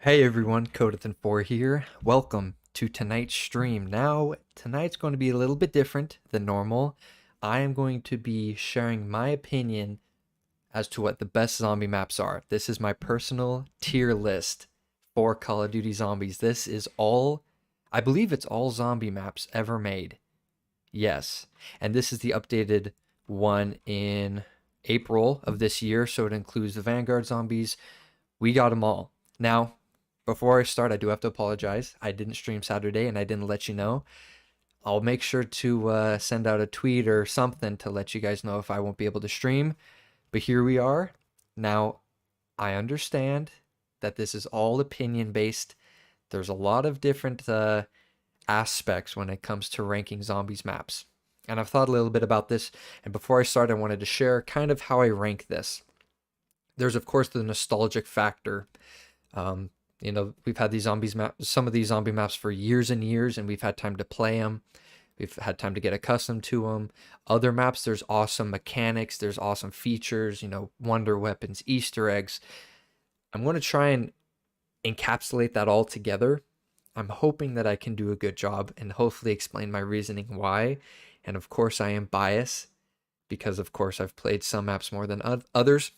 Hey everyone, Codathan4 here. Welcome to tonight's stream. Now, tonight's going to be a little bit different than normal. I am going to be sharing my opinion as to what the best zombie maps are. This is my personal tier list for Call of Duty Zombies. This is all, I believe it's all zombie maps ever made. Yes. And this is the updated one in April of this year, so it includes the Vanguard zombies. We got them all. Now, before I start, I do have to apologize. I didn't stream Saturday and I didn't let you know. I'll make sure to send out a tweet or something to let you guys know if I won't be able to stream. But here we are. Now, I understand that this is all opinion based. There's a lot of different aspects when it comes to ranking zombies maps. And I've thought a little bit about this. And before I start, I wanted to share kind of how I rank this. There's, of course, the nostalgic factor. We've had these some of these zombie maps for years and years, and we've had time to play them. We've had time to get accustomed to them. Other maps, there's awesome mechanics, there's awesome features, wonder weapons, Easter eggs. I'm going to try and encapsulate that all together. I'm hoping that I can do a good job and hopefully explain my reasoning why. And of course, I am biased because, of course, I've played some maps more than others.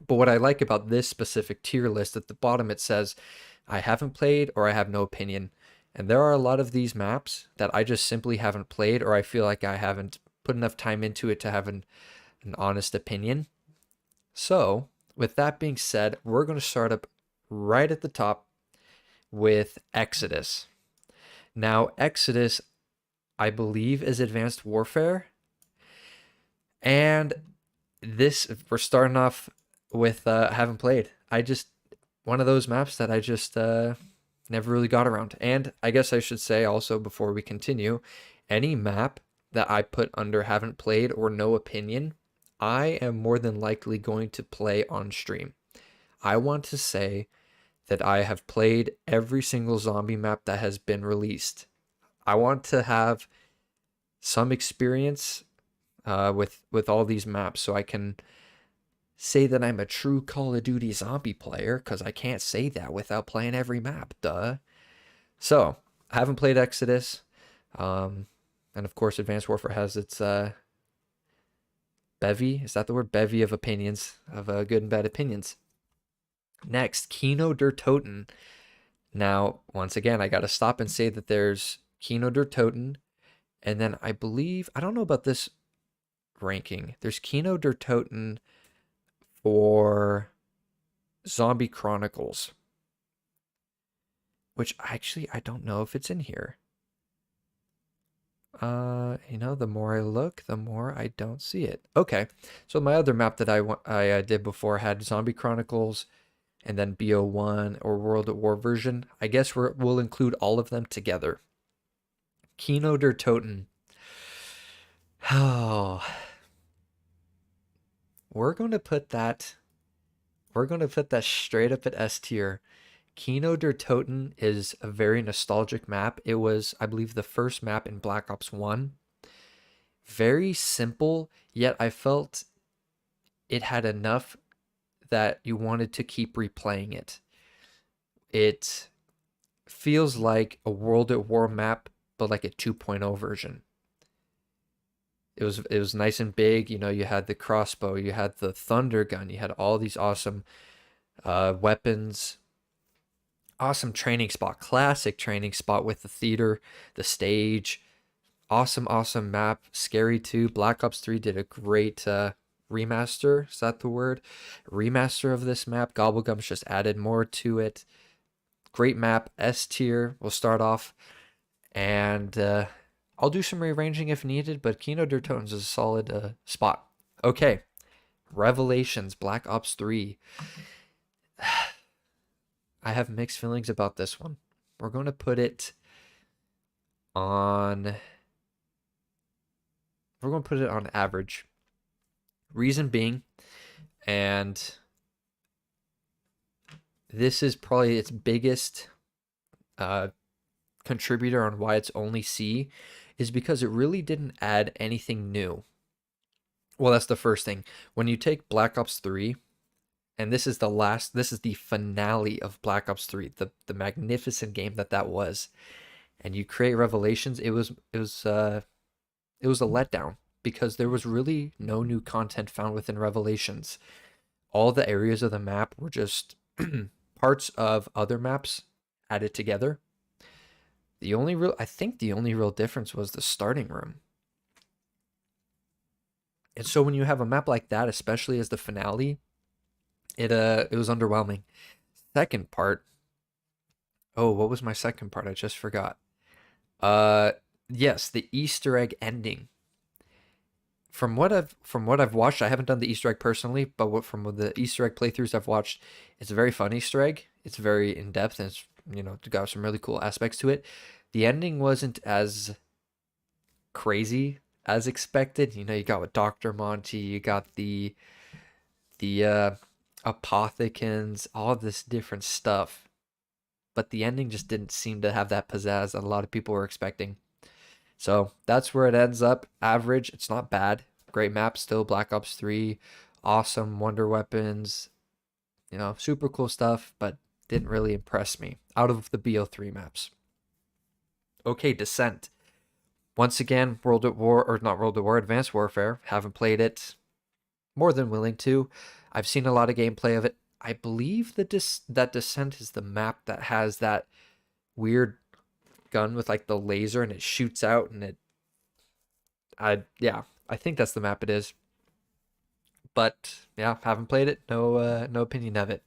But what I like about this specific tier list, at the bottom it says, I haven't played or I have no opinion. And there are a lot of these maps that I just simply haven't played, or I feel like I haven't put enough time into it to have an honest opinion. So, with that being said, we're going to start up right at the top with Exodus. Now, Exodus, I believe, is Advanced Warfare. And we're starting off with I haven't played. One of those maps that I just never really got around. And I guess I should say also, before we continue, any map that I put under haven't played or no opinion, I am more than likely going to play on stream. I want to say that I have played every single zombie map that has been released. I want to have some experience with all these maps so I can say that I'm a true Call of Duty zombie player, because I can't say that without playing every map, duh. So, I haven't played Exodus, and of course Advanced Warfare has its bevy, is that the word? Bevy of opinions, of good and bad opinions. Next, Kino Der Toten. Now, once again, I gotta stop and say that there's Kino Der Toten, and then I don't know about this ranking, there's Kino Der Toten for Zombie Chronicles, which actually I don't know if it's in here. The more I look, the more I don't see it. Okay, so my other map that I did before had Zombie Chronicles and then BO1 or World at War version. I guess we'll include all of them together. Kino Der Toten. Oh, we're going to put that straight up at S tier. Kino Der Toten is a very nostalgic map. It was, I believe, the first map in Black Ops 1. Very simple, yet I felt it had enough that you wanted to keep replaying it. It feels like a World at War map, but like a 2.0 version. It was nice and big. You had the crossbow, you had the thunder gun, you had all these awesome weapons. Awesome training spot, classic training spot with the theater, the stage. Awesome map. Scary too. Black Ops 3 did a great remaster. Is that the word? Remaster of this map. Gobblegums just added more to it. Great map. S tier. We'll start off. And I'll do some rearranging if needed, but Kino Der Toten is a solid spot. Okay. Revelations. Black Ops 3. I have mixed feelings about this one. We're going to put it on... We're going to put it on average. Reason being, and this is probably its biggest contributor on why it's only C, is because it really didn't add anything new. Well, that's the first thing. When you take Black Ops 3 and this is the finale of Black Ops 3, the magnificent game that was. And you create Revelations, it was a letdown because there was really no new content found within Revelations. All the areas of the map were just parts of other maps added together. I think the only real difference was the starting room. And so when you have a map like that, especially as the finale, it was underwhelming. Second part. Oh, what was my second part? I just forgot. Yes, the Easter egg ending. From what I've watched, I haven't done the Easter egg personally, but from the Easter egg playthroughs I've watched, it's a very fun Easter egg. It's very in depth, and it's got some really cool aspects to it. The ending wasn't as crazy as expected. You got with Dr. Monty, you got the apothecans, all this different stuff. But the ending just didn't seem to have that pizzazz that a lot of people were expecting. So that's where it ends up. Average. It's not bad. Great map still. Black Ops 3. Awesome wonder weapons. Super cool stuff, but didn't really impress me out of the BO3 maps. Okay, Descent. Once again, Advanced Warfare. Haven't played it. More than willing to. I've seen a lot of gameplay of it. I believe that Descent is the map that has that weird gun with like the laser and it shoots out and I think that's the map it is. But yeah, haven't played it. No opinion of it.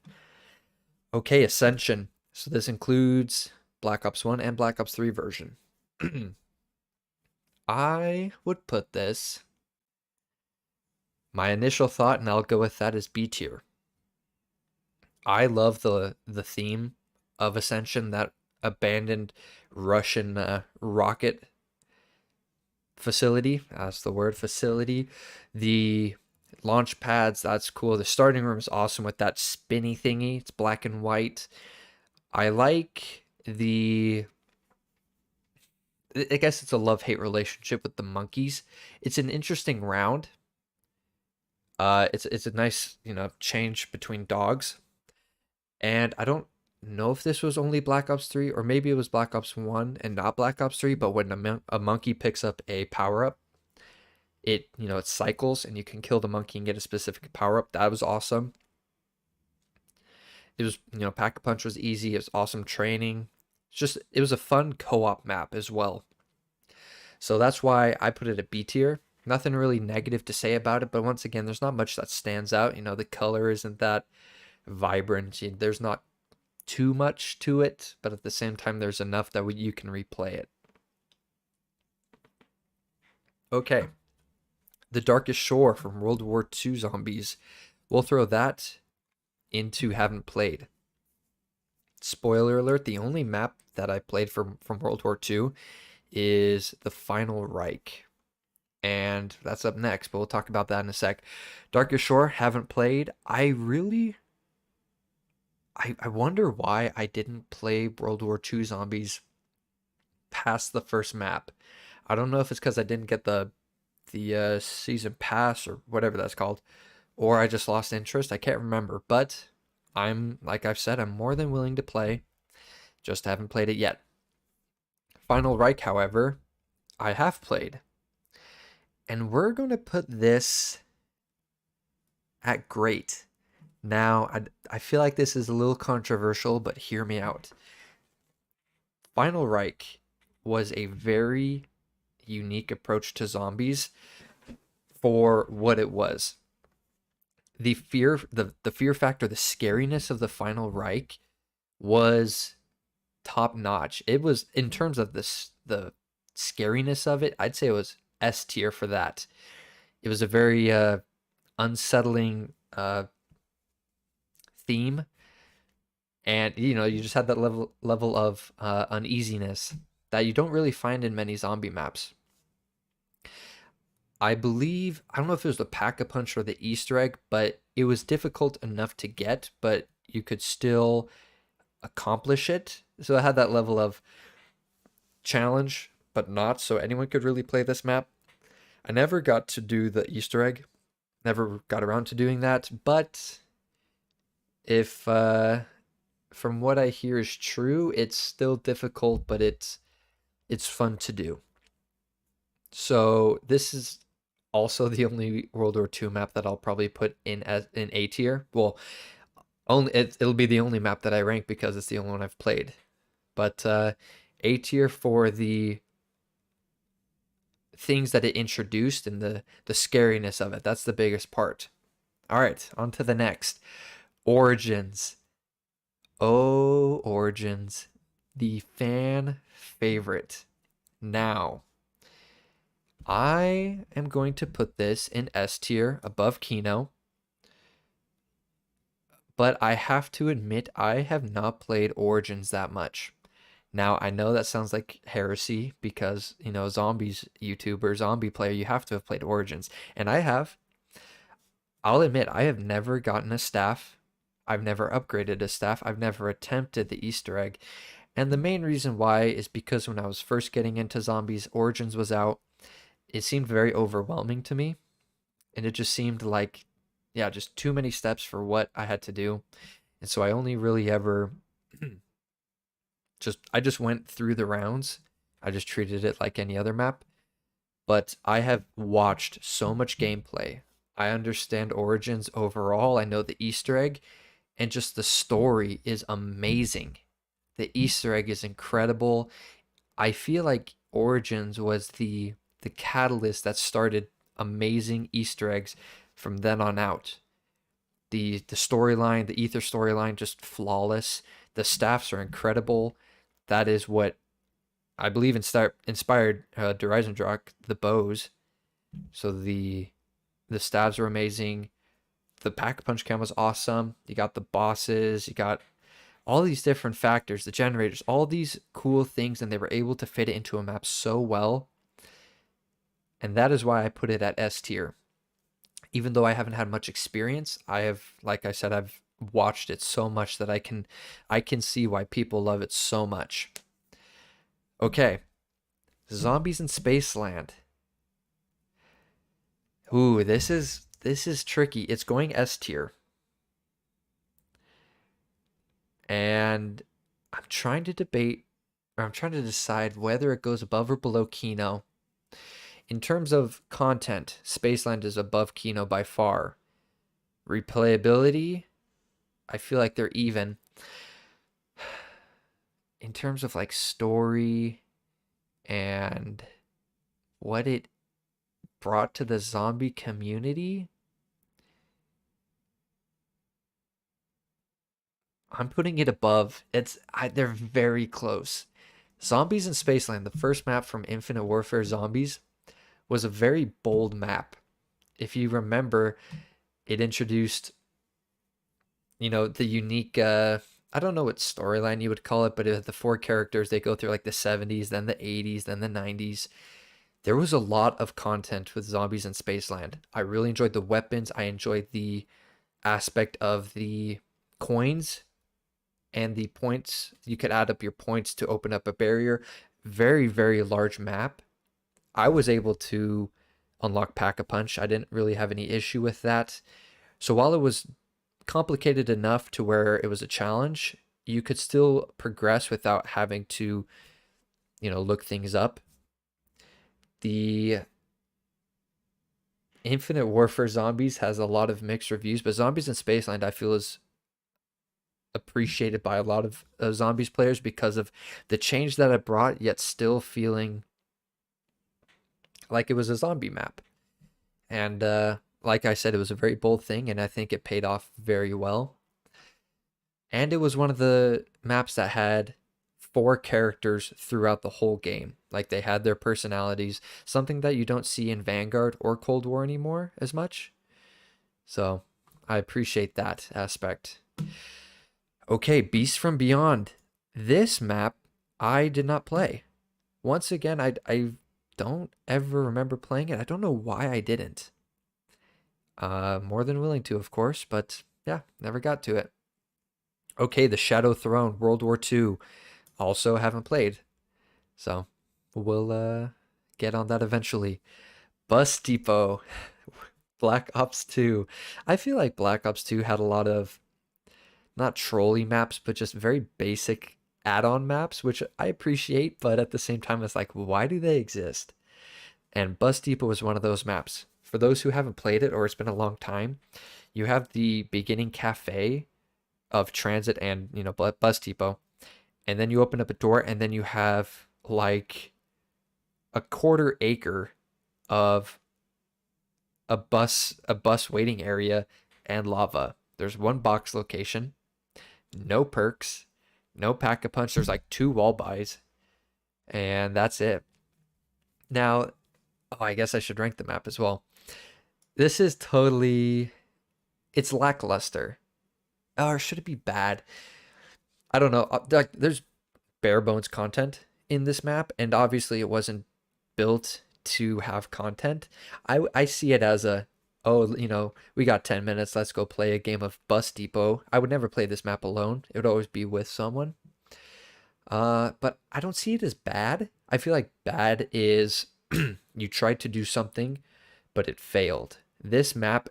Okay, Ascension. So this includes Black Ops 1 and Black Ops 3 version. I would put this, my initial thought, and I'll go with that, is B tier. I love the theme of Ascension, that abandoned Russian rocket facility. That's the word, facility. The launch pads, that's cool. The starting room is awesome with that spinny thingy. It's black and white. I like I guess it's a love-hate relationship with the monkeys. It's an interesting round. It's a nice, change between dogs. And I don't know if this was only Black Ops 3 or maybe it was Black Ops 1 and not Black Ops 3, but when a monkey picks up a power-up, it cycles and you can kill the monkey and get a specific power-up. That was awesome. It was, Pack-a-Punch was easy. It was awesome training. It was a fun co-op map as well. So that's why I put it at B tier. Nothing really negative to say about it, but once again, there's not much that stands out. The color isn't that vibrant. There's not too much to it, but at the same time, there's enough that you can replay it. Okay. The Darkest Shore from World War II Zombies. We'll throw that into haven't played. Spoiler alert, the only map that I played from World War II is the final Reich. And that's up next, but we'll talk about that in a sec. Darkest Shore, haven't played. I wonder why I didn't play World War II Zombies past the first map. I don't know if it's because I didn't get the season pass or whatever that's called, or I just lost interest. I can't remember, but like I've said, I'm more than willing to play. Just haven't played it yet. Final Reich, however, I have played. And we're going to put this at great. Now, I feel like this is a little controversial, but hear me out. Final Reich was a very unique approach to zombies for what it was. The fear factor, the scariness of the Final Reich was top notch. It was, in terms of the scariness of it, I'd say it was S tier for that. It was a very unsettling theme, and you just had that level of uneasiness that you don't really find in many zombie maps. I believe, I don't know if it was the Pack-a-Punch or the Easter egg, but it was difficult enough to get, but you could still accomplish it. So it had that level of challenge, but not so anyone could really play this map. I never got to do the Easter egg, never got around to doing that, but If from what I hear is true, it's still difficult, but it's fun to do. So this is also the only World War II map that I'll probably put in as in A tier. Well, it'll be the only map that I rank because it's the only one I've played. But A tier for the things that it introduced and the scariness of it. That's the biggest part. All right, on to the next. Origins. Oh, Origins. The fan favorite. Now, I am going to put this in S tier above Kino, but I have to admit I have not played Origins that much. Now, I know that sounds like heresy because, zombies YouTuber, zombie player, you have to have played Origins. And I have. I'll admit, I have never gotten a staff. I've never upgraded a staff. I've never attempted the Easter egg. And the main reason why is because when I was first getting into zombies, Origins was out. It seemed very overwhelming to me. And it just seemed like, yeah, just too many steps for what I had to do. And so I only really ever I just went through the rounds. I just treated it like any other map. But I have watched so much gameplay. I understand Origins overall. I know the Easter egg, and just the story is amazing. The Easter egg is incredible. I feel like Origins was the catalyst that started amazing Easter eggs from then on out. The storyline, the Ether storyline, just flawless. The staffs are incredible. That is what I believe inspired Dreisendrach, the bows. So the stabs are amazing. The pack punch cam was awesome. You got the bosses. You got all these different factors, the generators, all these cool things, and they were able to fit it into a map so well. And that is why I put it at S tier. Even though I haven't had much experience, I have, like I said, I've watched it so much that I can see why people love it so much. Okay, Zombies in Spaceland. Ooh, this is tricky. It's going S tier. And I'm trying to I'm trying to decide whether it goes above or below Kino. In terms of content, Spaceland is above Kino by far. Replayability, I feel like they're even. In terms of like story and what it brought to the zombie community, I'm putting it above. They're very close. Zombies in Spaceland, the first map from Infinite Warfare Zombies, was a very bold map. If you remember, it introduced, the unique, I don't know what storyline you would call it, but it had the four characters. They go through like the 70s, then the 80s, then the 90s. There was a lot of content with Zombies in Spaceland. I really enjoyed the weapons. I enjoyed the aspect of the coins and the points. You could add up your points to open up a barrier. Very, very large map. I was able to unlock Pack-a-Punch. I didn't really have any issue with that. So while it was complicated enough to where it was a challenge, you could still progress without having to, look things up. The Infinite Warfare Zombies has a lot of mixed reviews, but Zombies in Spaceland I feel is appreciated by a lot of Zombies players because of the change that it brought, yet still feeling like it was a zombie map. And like I said, it was a very bold thing, and I think it paid off very well. And it was one of the maps that had four characters throughout the whole game. Like they had their personalities, something that you don't see in Vanguard or Cold War anymore as much. So I appreciate that aspect. Okay, Beast from Beyond. This map I did not play. Once again, I don't ever remember playing it. I don't know why I didn't. More than willing to, of course, but yeah, never got to it. Okay, the Shadow Throne, World War II. Also haven't played. So we'll get on that eventually. Bus Depot, Black Ops 2. I feel like Black Ops 2 had a lot of not trolley maps, but just very basic add-on maps, which I appreciate, but at the same time, it's like, why do they exist? And Bus Depot is one of those maps. For those who haven't played it or it's been a long time, you have the beginning cafe of Transit and, Bus Depot, and then you open up a door, and then you have like a quarter acre of a bus waiting area and lava. There's one box location, no perks, no pack a punch. There's like 2 wall buys, and that's it. Now, oh, I guess I should rank the map as well. This is totally, it's lackluster. Or should it be bad? I don't know. Like, there's bare bones content in this map, and obviously it wasn't built to have content. I see it as a, oh, we got 10 minutes, let's go play a game of Bus Depot. I would never play this map alone. It would always be with someone. But I don't see it as bad. I feel like bad is you tried to do something, but it failed. This map,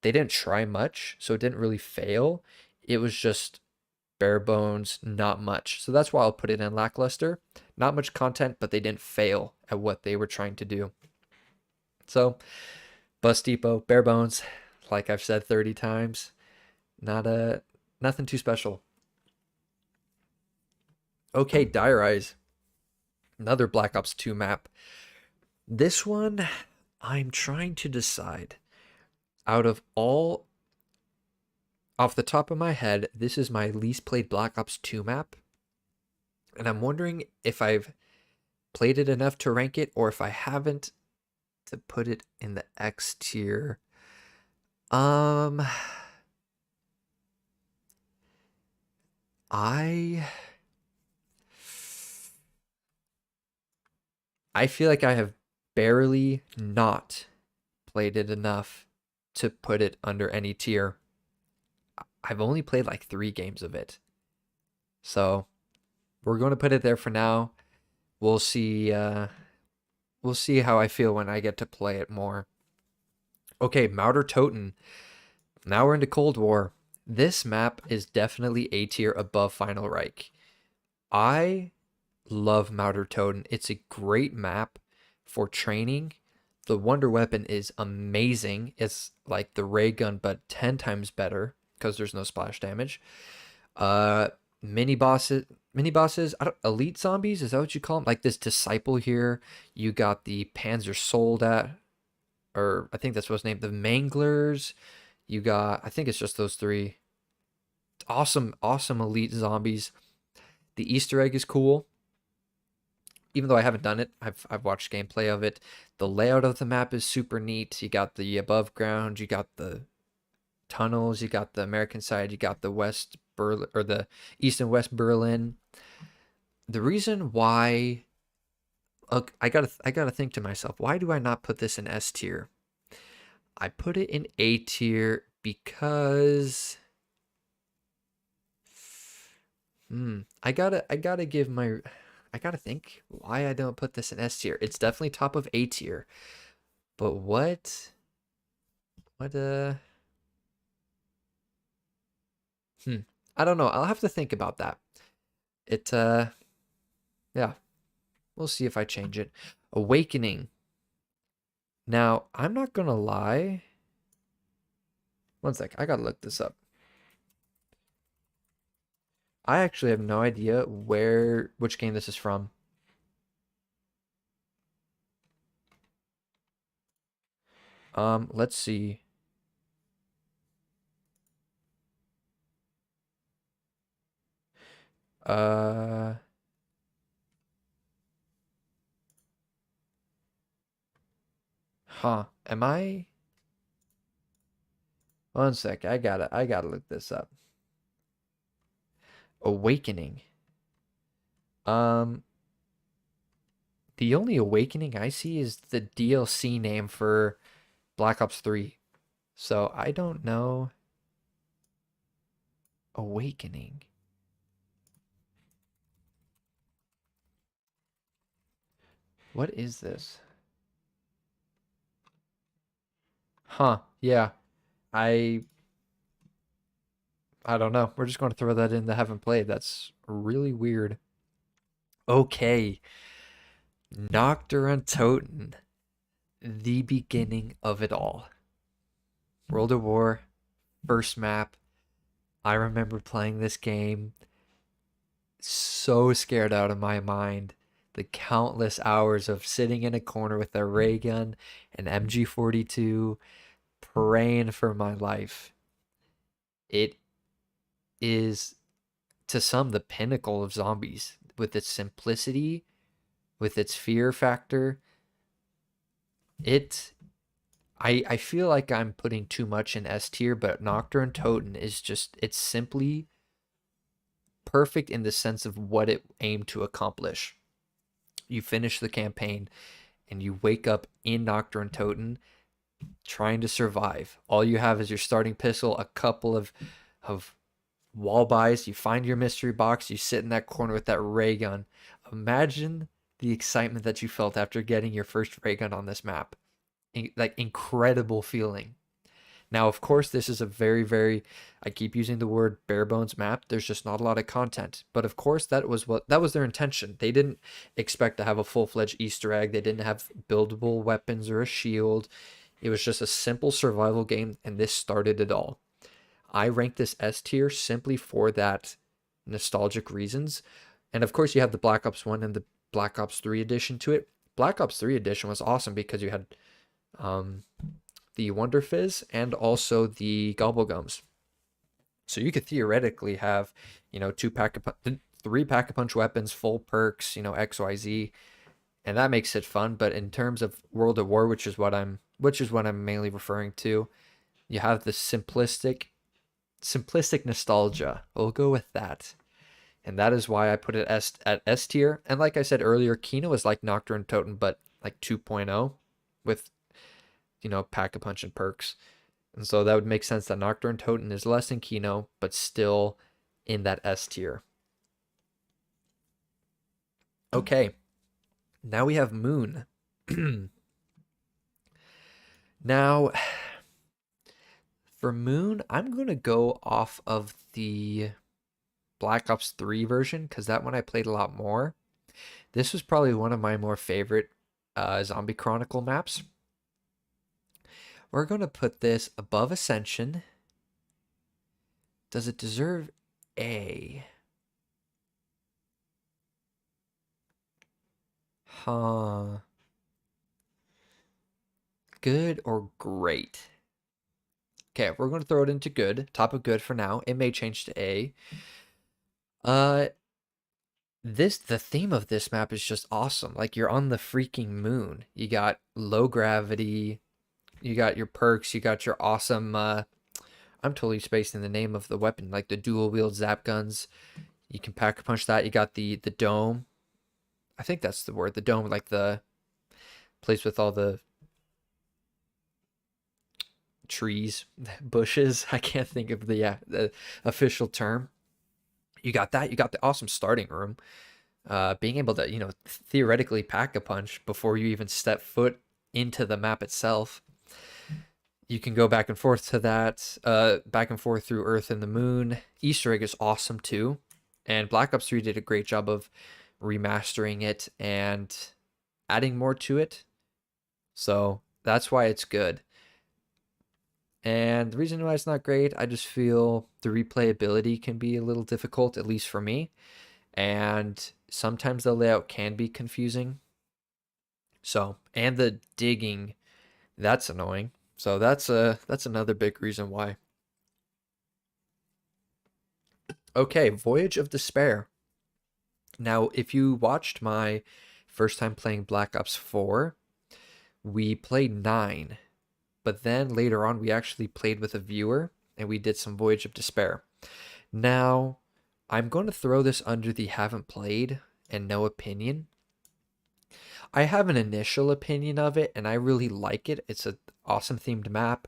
they didn't try much, so it didn't really fail. It was just bare bones, not much. So that's why I'll put it in lackluster. Not much content, but they didn't fail at what they were trying to do. So, Bus Depot, bare bones, like I've said 30 times. Nothing too special. Okay, Dire Eyes. Another Black Ops 2 map. This one, I'm trying to decide. Out of all, off the top of my head, this is my least played Black Ops 2 map. And I'm wondering if I've played it enough to rank it, or if I haven't, to put it in the X tier. I feel like I have barely not played it enough to put it under any tier. I've only played like 3 games of it. So we're going to put it there for now. We'll see how I feel when I get to play it more. Okay, Kino Der Toten. Now we're into Cold War. This map is definitely A tier above Final Reich. I love Kino Der Toten. It's a great map for training. The Wonder Weapon is amazing. It's like the ray gun, but 10 times better because there's no splash damage. Mini bosses, elite zombies, is that what you call them? Like this Disciple here. You got the Panzer Soldat, or I think that's what's named, the Manglers. You got, I think it's just those 3. Awesome elite zombies. The Easter egg is cool. Even though I haven't done it, I've watched gameplay of it. The layout of the map is super neat. You got the above ground, you got the tunnels, you got the American side, you got the West Berlin, or the East and West Berlin. The reason why, I gotta think to myself, why do I not put this in S tier? I put it in A tier because I gotta think why I don't put this in S tier. It's definitely top of A tier. But I don't know. I'll have to think about that. Yeah. We'll see if I change it. Awakening. Now, I'm not gonna lie. One sec, I gotta look this up. I actually have no idea which game this is from. Let's see. Am I? One sec, I gotta look this up. Awakening. The only Awakening I see is the DLC name for Black Ops 3. So I don't know. Awakening. What is this? Yeah. I I don't know. We're just going to throw that in that haven't played. That's really weird. Okay. Nocturne Toten, the beginning of it all. World of War, first map. I remember playing this game so scared out of my mind. The countless hours of sitting in a corner with a ray gun, an MG42, praying for my life. It is, to some, the pinnacle of zombies with its simplicity, with its fear factor. I feel like I'm putting too much in S tier, but Nocturne Toten is just, it's simply perfect in the sense of what it aimed to accomplish. You finish the campaign and you wake up in Nocturne Toten trying to survive. All you have is your starting pistol, a couple of wall buys. You find your mystery box. You sit in that corner with that ray gun. Imagine the excitement that you felt after getting your first ray gun on this map. Like, incredible feeling. Now, of course, this is a very, very, I keep using the word bare bones map. There's just not a lot of content. But of course, that was their intention. They didn't expect to have a full-fledged Easter egg. They didn't have buildable weapons or a shield. It was just a simple survival game, and this started it all. I rank this S tier simply for that nostalgic reasons. And of course, you have the Black Ops 1 and the Black Ops 3 edition to it. Black Ops 3 edition was awesome because you had the Wonder Fizz and also the Gobblegums. So you could theoretically have, three Pack-a-Punch weapons, full perks, XYZ, and that makes it fun. But in terms of World of War, which is what I'm mainly referring to, you have the simplistic nostalgia. We'll go with that. And that is why I put it at S tier. And like I said earlier, Kino is like Nocturne Toten, but like 2.0 with, Pack-a-Punch and perks. And so that would make sense that Nocturne Toten is less than Kino, but still in that S tier. Okay. Now we have Moon. Now, for Moon, I'm going to go off of the Black Ops 3 version because that one I played a lot more. This was probably one of my more favorite Zombie Chronicle maps. We're going to put this above Ascension. Does it deserve A? Huh. Good or great? Okay, we're going to throw it into good. Top of good for now. It may change to A. The theme of this map is just awesome. Like, you're on the freaking moon. You got low gravity. You got your perks. You got your awesome, I'm totally spacing the name of the weapon, like the dual wield zap guns. You can Pack-a-Punch that. You got the dome. I think that's the word. The dome, like the place with all the trees, bushes. I can't think of the official term. You got that. You got the awesome starting room. Being able to, theoretically Pack-a-Punch before you even step foot into the map itself. You can go back and forth to that, back and forth through Earth and the Moon. Easter egg is awesome too. And Black Ops 3 did a great job of remastering it and adding more to it. So that's why it's good. And the reason why it's not great, I just feel the replayability can be a little difficult, at least for me. And sometimes the layout can be confusing. So, and the digging, that's annoying. So that's another big reason why. Okay, Voyage of Despair. Now, if you watched my first time playing Black Ops 4, we played 9. But then later on, we actually played with a viewer, and we did some Voyage of Despair. Now, I'm going to throw this under the haven't played and no opinion. I have an initial opinion of it, and I really like it. It's an awesome themed map.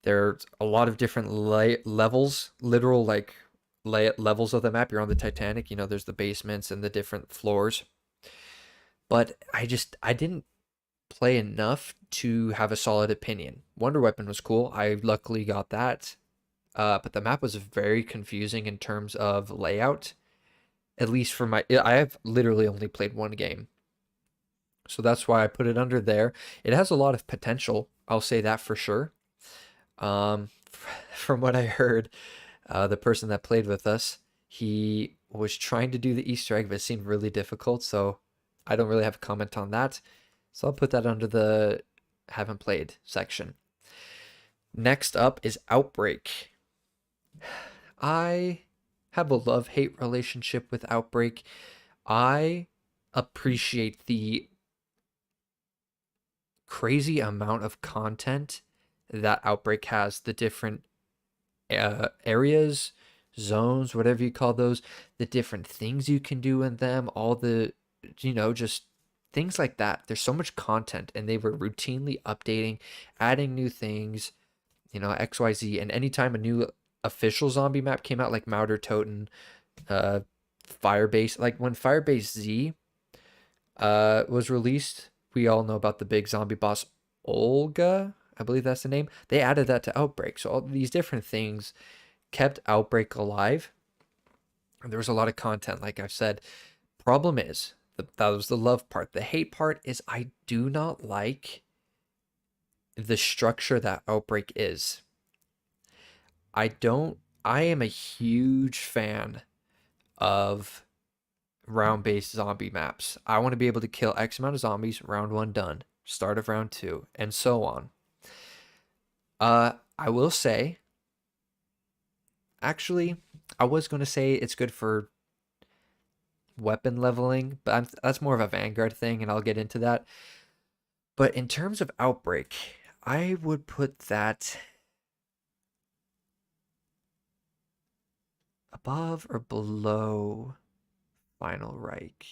There's a lot of different levels, literal levels of the map. You're on the Titanic, there's the basements and the different floors. But I didn't play enough to have a solid opinion. Wonder Weapon was cool. I luckily got that. but the map was very confusing in terms of layout. At least for I have literally only played one game, so that's why I put it under there. It has a lot of potential, I'll say that for sure. From what I heard, the person that played with us, he was trying to do the Easter egg, but it seemed really difficult, so I don't really have a comment on that. So I'll put that under the haven't played section. Next up is Outbreak. I have a love-hate relationship with Outbreak. I appreciate the crazy amount of content that Outbreak has, the different areas, zones, whatever you call those, the different things you can do in them, all the, just things like that. There's so much content, and they were routinely updating, adding new things, XYZ. And anytime a new official zombie map came out, like Kino Der Toten, Firebase, like when Firebase Z was released, we all know about the big zombie boss Olga, I believe that's the name. They added that to Outbreak. So all these different things kept Outbreak alive. And there was a lot of content, like I've said. Problem is, that was the love part. The hate part is I do not like the structure that Outbreak is. I am a huge fan of round-based zombie maps. I want to be able to kill X amount of zombies, round 1 done, start of round 2, and so on. I will say, actually, I was going to say it's good for weapon leveling, but that's more of a Vanguard thing, and I'll get into that. But in terms of Outbreak, I would put that above or below Final Reich.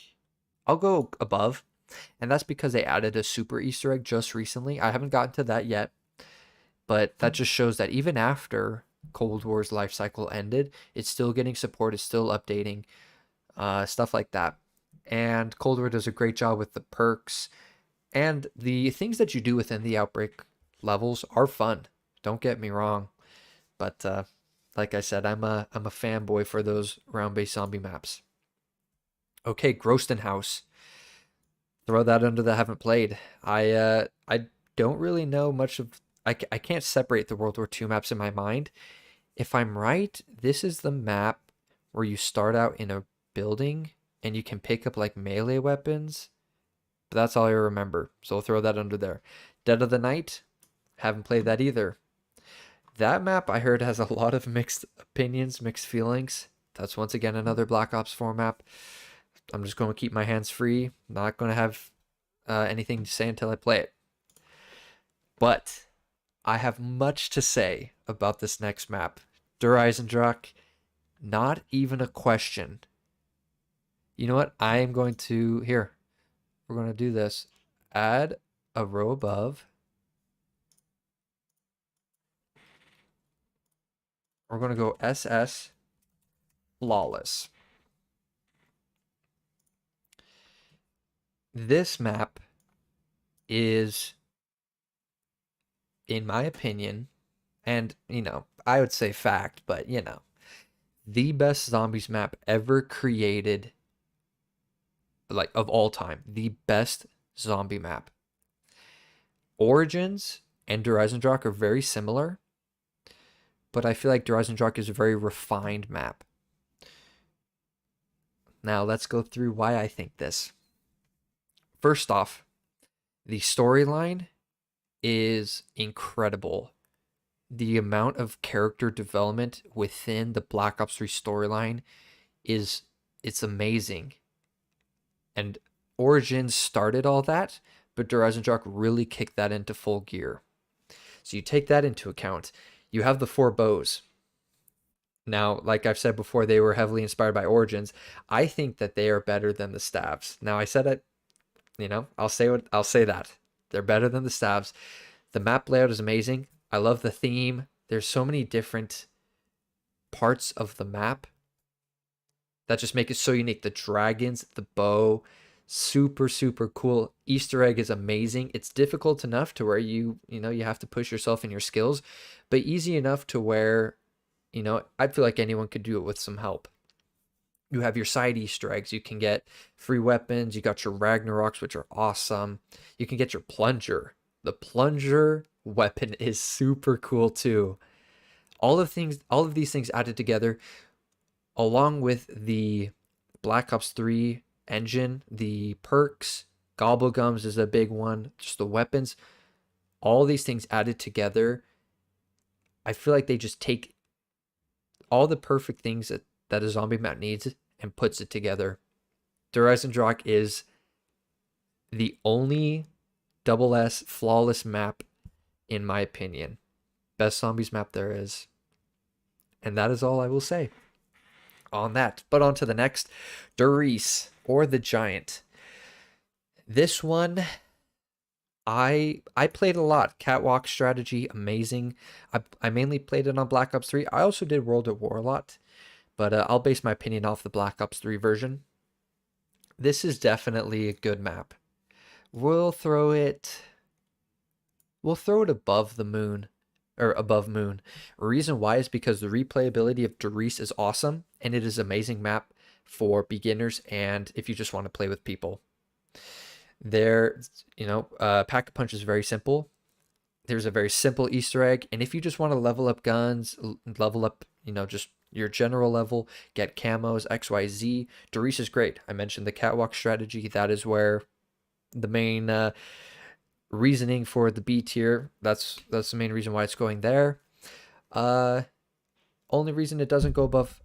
I'll go above, and that's because they added a super Easter egg just recently. I haven't gotten to that yet, but that just shows that even after Cold War's life cycle ended, it's still getting support, it's still updating, stuff like that. And Cold War does a great job with the perks, and the things that you do within the Outbreak levels are fun. Don't get me wrong, but like I said, I'm a fanboy for those round-based zombie maps. Okay, Groston House. Throw that under the haven't played. I don't really know much of. I can't separate the World War II maps in my mind. If I'm right, this is the map where you start out in a building and you can pick up like melee weapons. But that's all I remember, so I'll throw that under there. Dead of the Night, haven't played that either. That map I heard has a lot of mixed opinions, mixed feelings. That's once again another Black Ops 4 map. I'm just going to keep my hands free. Not going to have anything to say until I play it. But I have much to say about this next map. Der Eisendrache, not even a question. You know what? I am going to, here, we're going to do this. Add a row above. We're going to go SS Flawless. This map is, in my opinion, and, I would say fact, but, the best zombies map ever created, like, of all time. The best zombie map. Origins and Der Eisendrache are very similar, but I feel like Der Eisendrache is a very refined map. Now, let's go through why I think this. First off, the storyline is incredible. The amount of character development within the Black Ops 3 storyline it's amazing. And Origins started all that, but Der Eisendrache really kicked that into full gear. So you take that into account. You have the 4 bows. Now, like I've said before, they were heavily inspired by Origins. I think that they are better than the staves. Now, I said it, I'll say that. They're better than the staves. The map layout is amazing. I love the theme. There's so many different parts of the map that just make it so unique. The dragons, the bow, super, super cool. Easter egg is amazing. It's difficult enough to where you have to push yourself in your skills, but easy enough to where You know, I feel like anyone could do it with some help. You have your side Easter eggs. You can get free weapons. You got your Ragnaroks, which are awesome. You can get your plunger. The plunger weapon is super cool too. All of these things added together, along with the Black Ops 3 engine, the perks, Gobblegums is a big one, just the weapons, all these things added together. I feel like they just take all the perfect things that a zombie map needs and puts it together. Der Eisendrache is the only double S flawless map, in my opinion. Best zombies map there is. And that is all I will say on that. But on to the next, Durice, or the Giant. This one, I played a lot. Catwalk strategy, amazing. I mainly played it on Black Ops 3. I also did World at War a lot, but I'll base my opinion off the Black Ops 3 version. This is definitely a good map. We'll throw it above the moon, or above moon. Reason why is because the replayability of Durice is awesome, and it is an amazing map for beginners and if you just want to play with people. There, Pack-a-Punch is very simple. There's a very simple Easter egg, and if you just want to level up guns, level up, just your general level, get camos, XYZ, Durice is great. I mentioned the catwalk strategy. That is where the main reasoning for the B tier. That's the main reason why it's going there. Only reason it doesn't go above,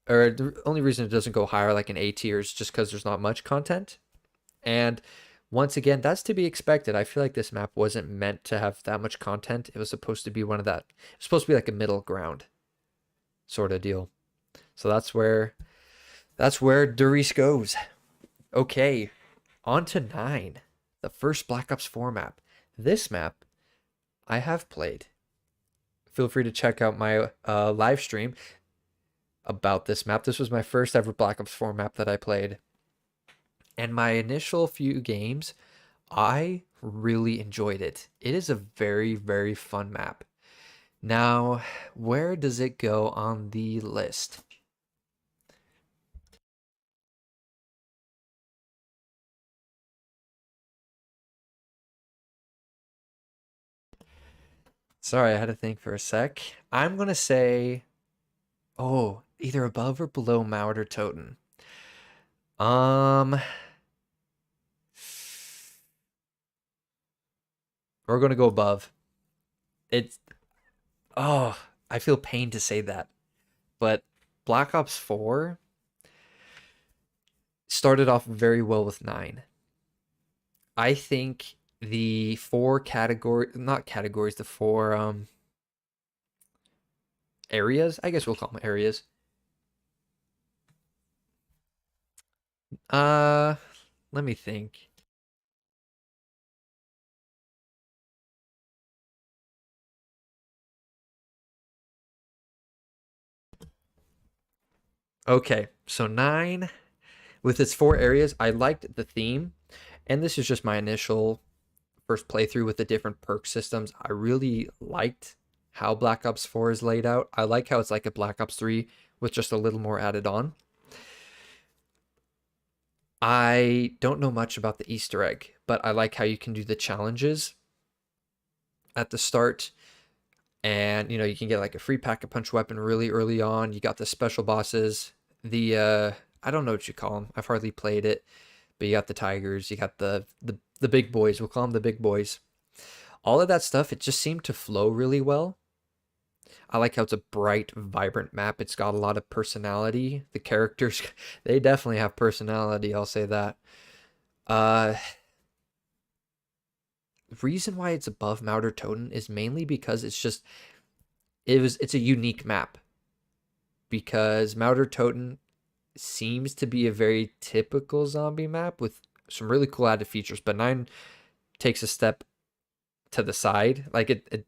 or the only reason it doesn't go higher like an A tier is just because there's not much content. And once again, that's to be expected. I feel like this map wasn't meant to have that much content. It was supposed to be it was supposed to be like a middle ground sort of deal. So that's where Durice goes. Okay, on to 9, the first Black Ops 4 map. This map I have played. Feel free to check out my live stream about this map. This was my first ever Black Ops 4 map that I played. And my initial few games, I really enjoyed it. It is a very, very fun map. Now, where does it go on the list? Sorry, I had to think for a sec. I'm going to say, either above or below Mauer Der Toten. We're going to go above. I feel pain to say that. But Black Ops 4 started off very well with 9. I think the four areas, I guess we'll call them areas. Let me think. Okay, so 9, with its 4 areas, I liked the theme, and this is just my initial first playthrough with the different perk systems. I really liked how Black Ops 4 is laid out. I like how it's like a Black Ops 3 with just a little more added on. I don't know much about the Easter egg, but I like how you can do the challenges at the start. And, you can get like a free Pack-a-Punch weapon really early on. You got the special bosses. I don't know what you call them. I've hardly played it. But you got the tigers. You got the big boys. We'll call them the big boys. All of that stuff, it just seemed to flow really well. I like how it's a bright, vibrant map. It's got a lot of personality. The characters, they definitely have personality, I'll say that. The reason why it's above Mauer Der Toten is mainly because it's a unique map. Because Mauer Der Toten seems to be a very typical zombie map with some really cool added features, but 9 takes a step to the side. Like it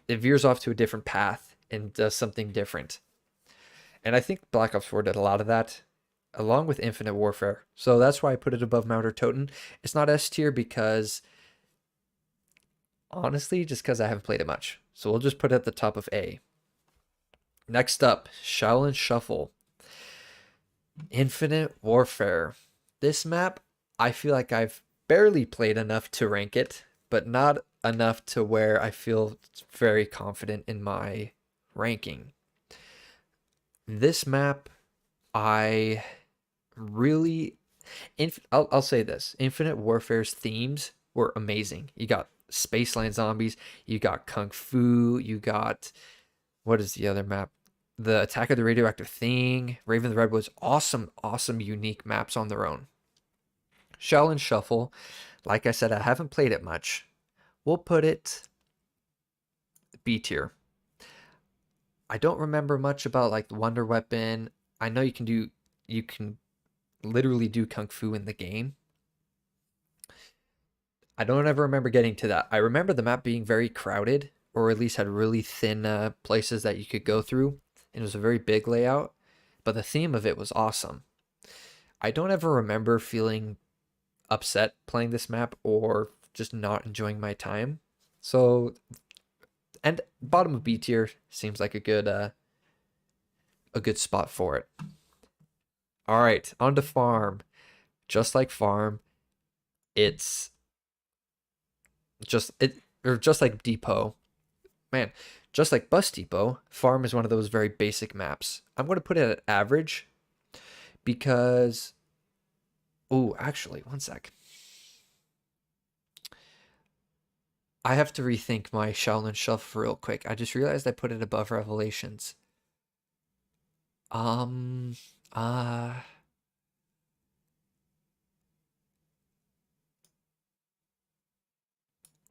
veers off to a different path and does something different. And I think Black Ops 4 did a lot of that, along with Infinite Warfare. So that's why I put it above Mauer Der Toten. It's not S tier because, honestly, just because I haven't played it much. So we'll just put it at the top of A. Next up, Shaolin Shuffle. Infinite Warfare. This map, I feel like I've barely played enough to rank it, but not enough to where I feel very confident in my ranking. This map, I really, I'll say this: Infinite Warfare's themes were amazing. You got Spaceland zombies, you got Kung Fu, you got, what is the other map? The Attack of the Radioactive Thing, Raven the Redwoods. Awesome, awesome, unique maps on their own. Shaolin Shuffle, like I said, I haven't played it much. We'll put it B tier. I don't remember much about like the Wonder Weapon. I know you can literally do Kung Fu in the game. I don't ever remember getting to that. I remember the map being very crowded, or at least had really thin places that you could go through. It was a very big layout, but the theme of it was awesome. I don't ever remember feeling upset playing this map or just not enjoying my time. So, and bottom of B tier seems like a good spot for it. All right, on to Farm. Just like Farm, it's just like Depot. Man, just like Bus Depot, Farm is one of those very basic maps. I'm going to put it at average because, oh, actually, one sec. I have to rethink my Shaolin Shuffle real quick. I just realized I put it above Revelations. Um, uh,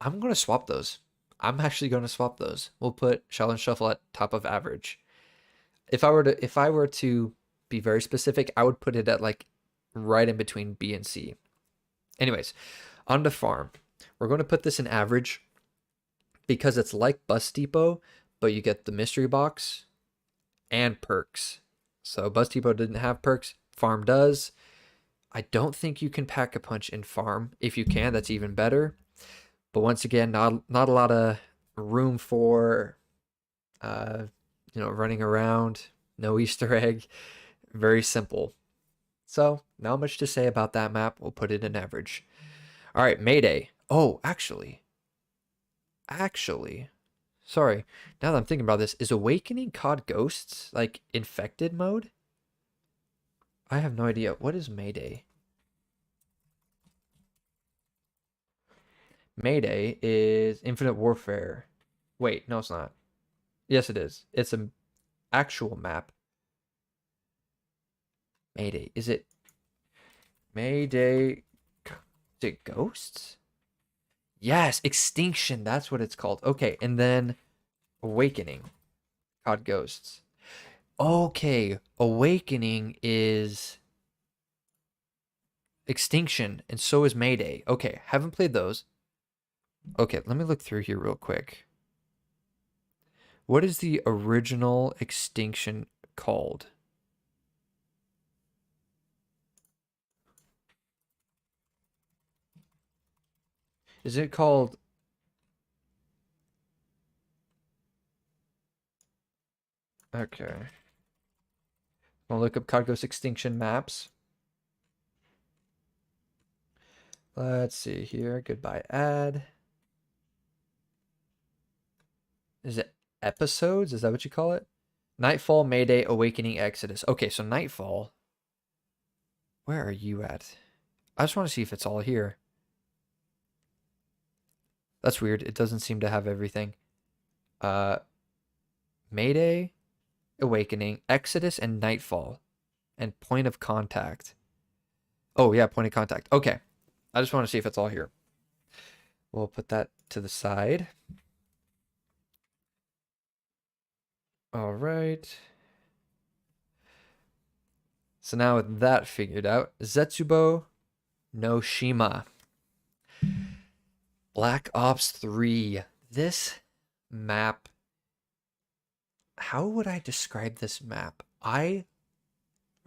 I'm going to swap those. I'm actually going to swap those. We'll put Shaolin Shuffle at top of average. If I were to be very specific, I would put it at like right in between B and C. Anyways, on to Farm. We're going to put this in average because it's like Bus Depot, but you get the mystery box and perks. So Bus Depot didn't have perks, Farm does. I don't think you can pack a punch in Farm. If you can, that's even better. But once again, not a lot of room for running around, no Easter egg, very simple. So, not much to say about that map. We'll put it in average. All right, Mayday. Oh, actually, sorry. Now that I'm thinking about this, is Awakening COD Ghosts like infected mode? I have no idea. What is Mayday? Mayday is Infinite Warfare. Wait, no, it's not. Yes, it is. It's an actual map. Mayday. Is it Mayday? Is it Ghosts? Yes, Extinction. That's what it's called. Okay, and then Awakening. COD Ghosts. Okay, Awakening is Extinction, and so is Mayday. Okay, haven't played those. Okay, let me look through here real quick. What is the original Extinction called? Is it called... Okay. I'll look up COD Ghost Extinction maps. Let's see here. Goodbye ad. Is it episodes? Is that what you call it? Nightfall, Mayday, Awakening, Exodus. Okay, so Nightfall. Where are you at? I just want to see if it's all here. That's weird. It doesn't seem to have everything. Mayday, Awakening, Exodus, and Nightfall. And Point of Contact. Oh, yeah, Point of Contact. Okay. I just want to see if it's all here. We'll put that to the side. All right. So now with that figured out, Zetsubou no Shima. Black Ops 3. This map, how would I describe this map? I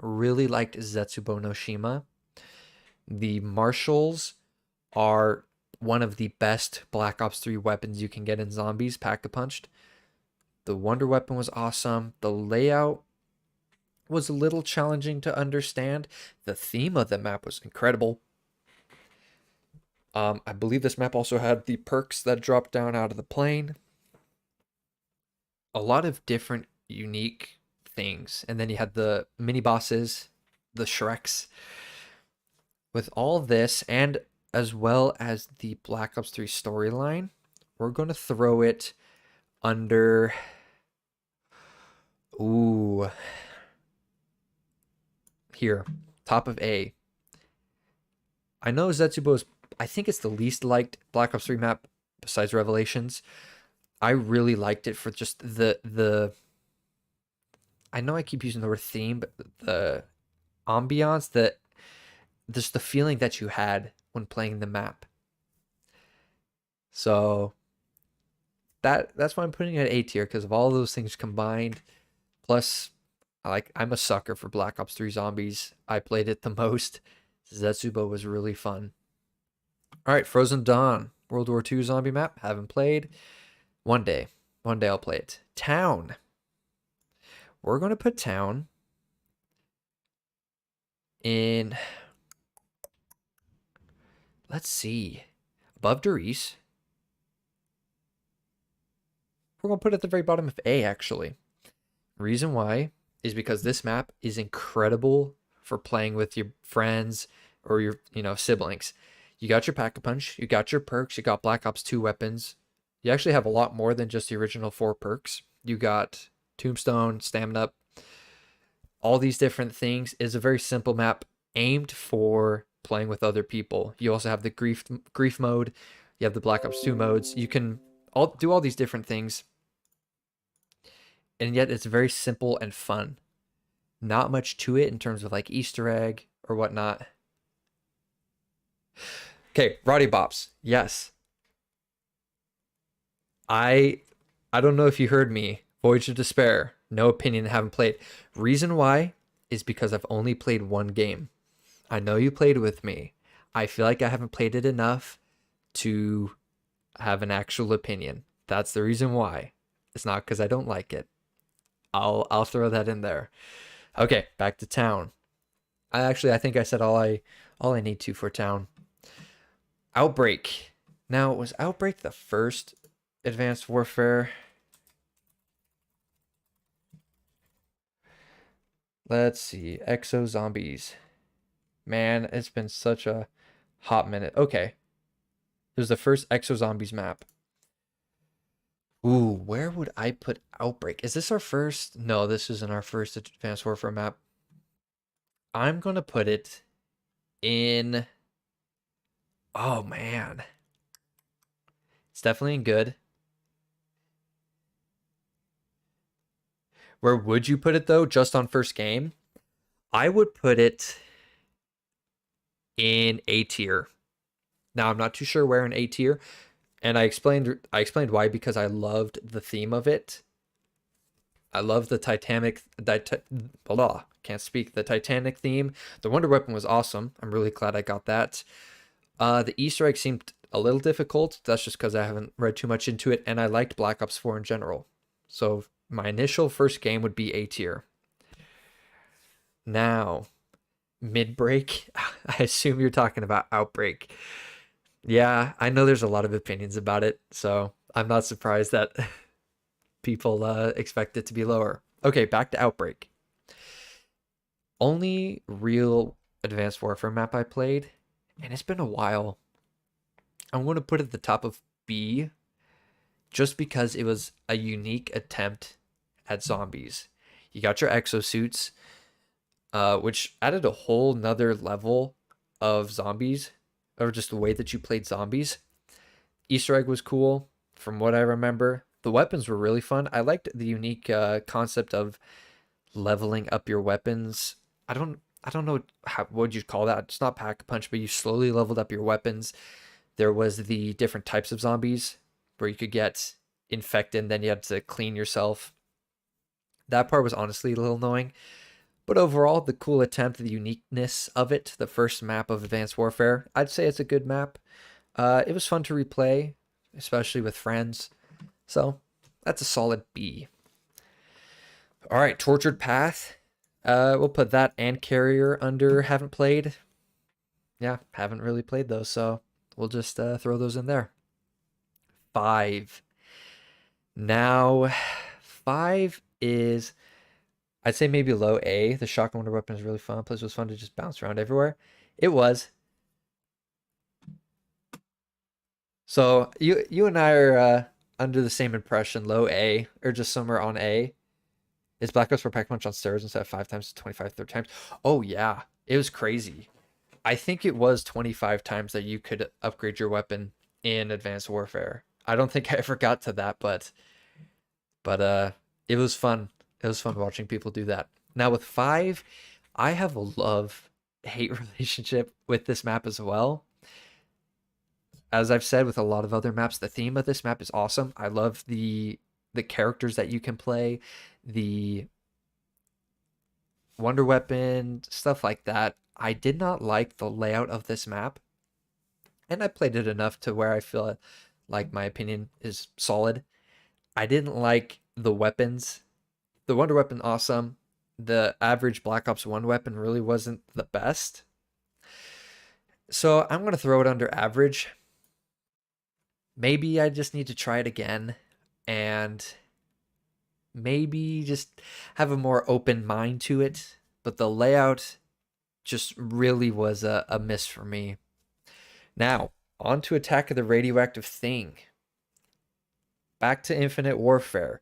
really liked Zetsubou no Shima. The marshals are one of the best Black Ops 3 weapons you can get in zombies, pack-a-punched. The wonder weapon was awesome. The layout was a little challenging to understand. The theme of the map was incredible. I believe this map also had the perks that dropped down out of the plane. A lot of different unique things. And then you had the mini bosses, the Shreks. With all this, and as well as the Black Ops 3 storyline, we're going to throw it under... Ooh. Here, top of A. I know Zetsubou is, I think it's the least liked Black Ops 3 map besides Revelations. I really liked it for just the I know I keep using the word theme, but the ambiance, just the feeling that you had when playing the map. So that's why I'm putting it at A tier, because of all those things combined. Plus, I'm a sucker for Black Ops 3 Zombies. I played it the most. Zetsubou was really fun. All right, Frozen Dawn, World War II zombie map. Haven't played. One day I'll play it. Town. We're going to put Town in, let's see, above Derice. We're going to put it at the very bottom of A, actually. Reason why is because this map is incredible for playing with your friends or your, siblings. You got your Pack-a-Punch, you got your perks, you got Black Ops 2 weapons. You actually have a lot more than just the original 4 perks. You got Tombstone, Stamina Up, all these different things. Is a very simple map aimed for playing with other people. You also have the grief mode. You have the Black Ops 2 modes. You can do all these different things. And yet it's very simple and fun. Not much to it in terms of like Easter egg or whatnot. Okay, Roddy Bops. Yes. I don't know if you heard me. Voyage of Despair. No opinion, haven't played. Reason why is because I've only played one game. I know you played with me. I feel like I haven't played it enough to have an actual opinion. That's the reason why. It's not because I don't like it. I'll throw that in there. Okay, back to Town. I think I said all I need to for Town. Outbreak. Now, was Outbreak the first Advanced Warfare? Let's see. Exo Zombies. Man, it's been such a hot minute. Okay. It was the first Exo Zombies map. Ooh, where would I put Outbreak? Is this our first? No, this isn't our first Advanced Warfare map. I'm going to put it in... Oh, man. It's definitely in good. Where would you put it, though? Just on first game? I would put it in A tier. Now, I'm not too sure where in A tier. And I explained why, because I loved the theme of it. I love the Titanic, can't speak, the Titanic theme. The Wonder Weapon was awesome. I'm really glad I got that. The Easter egg seemed a little difficult. That's just because I haven't read too much into it, and I liked Black Ops 4 in general. So my initial first game would be A tier. Now, mid-break, I assume you're talking about Outbreak. Yeah, I know there's a lot of opinions about it, so I'm not surprised that people expect it to be lower. Okay, back to Outbreak. Only real Advanced Warfare map I played, and it's been a while. I'm going to put it at the top of B, just because it was a unique attempt at zombies. You got your exosuits, which added a whole nother level of zombies, or just the way that you played zombies. Easter egg was cool, from what I remember. The weapons were really fun. I liked the unique concept of leveling up your weapons. I don't know what you'd call that. It's not Pack-a-Punch, but you slowly leveled up your weapons. There was the different types of zombies where you could get infected and then you had to clean yourself. That part was honestly a little annoying. But overall, the cool attempt, the uniqueness of it, the first map of Advanced Warfare, I'd say it's a good map. It was fun to replay, especially with friends. So, That's a solid B. All right, Tortured Path. We'll put that and Carrier under haven't played. Yeah, haven't really played those, so we'll just throw those in there. 5. Now, 5 is, I'd say maybe low A. The shotgun wonder weapon is really fun. Plus, it was fun to just bounce around everywhere. It was. So you and I are under the same impression, low A, or just somewhere on A. Is Black Ops 4 Pack Punch on steroids instead of 5 times to 25, 30 times? Oh, yeah. It was crazy. I think it was 25 times that you could upgrade your weapon in Advanced Warfare. I don't think I ever got to that, but it was fun. It was fun watching people do that. Now with 5, I have a love-hate relationship with this map as well. As I've said with a lot of other maps, the theme of this map is awesome. I love the characters that you can play, the wonder weapon, stuff like that. I did not like the layout of this map, and I played it enough to where I feel like my opinion is solid. I didn't like the weapons. The wonder weapon, awesome. The average Black Ops 1 weapon really wasn't the best. So I'm going to throw it under average. Maybe I just need to try it again and maybe just have a more open mind to it. But the layout just really was a miss for me. Now, on to Attack of the Radioactive Thing. Back to Infinite Warfare.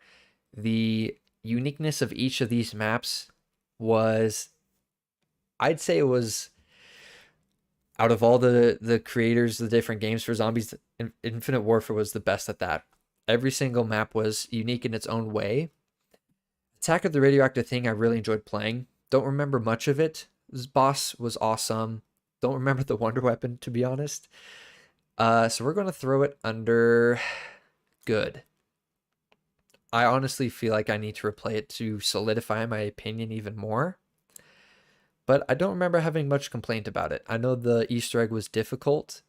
The uniqueness of each of these maps was, I'd say it was, out of all the creators, the different games for zombies, Infinite Warfare was the best at that. Every single map was unique in its own way. Attack of the Radioactive Thing, I really enjoyed playing. Don't remember much of it. This boss was awesome. Don't remember the wonder weapon, to be honest. So we're going to throw it under good. I honestly feel like I need to replay it to solidify my opinion even more. But I don't remember having much complaint about it. I know the Easter egg was difficult.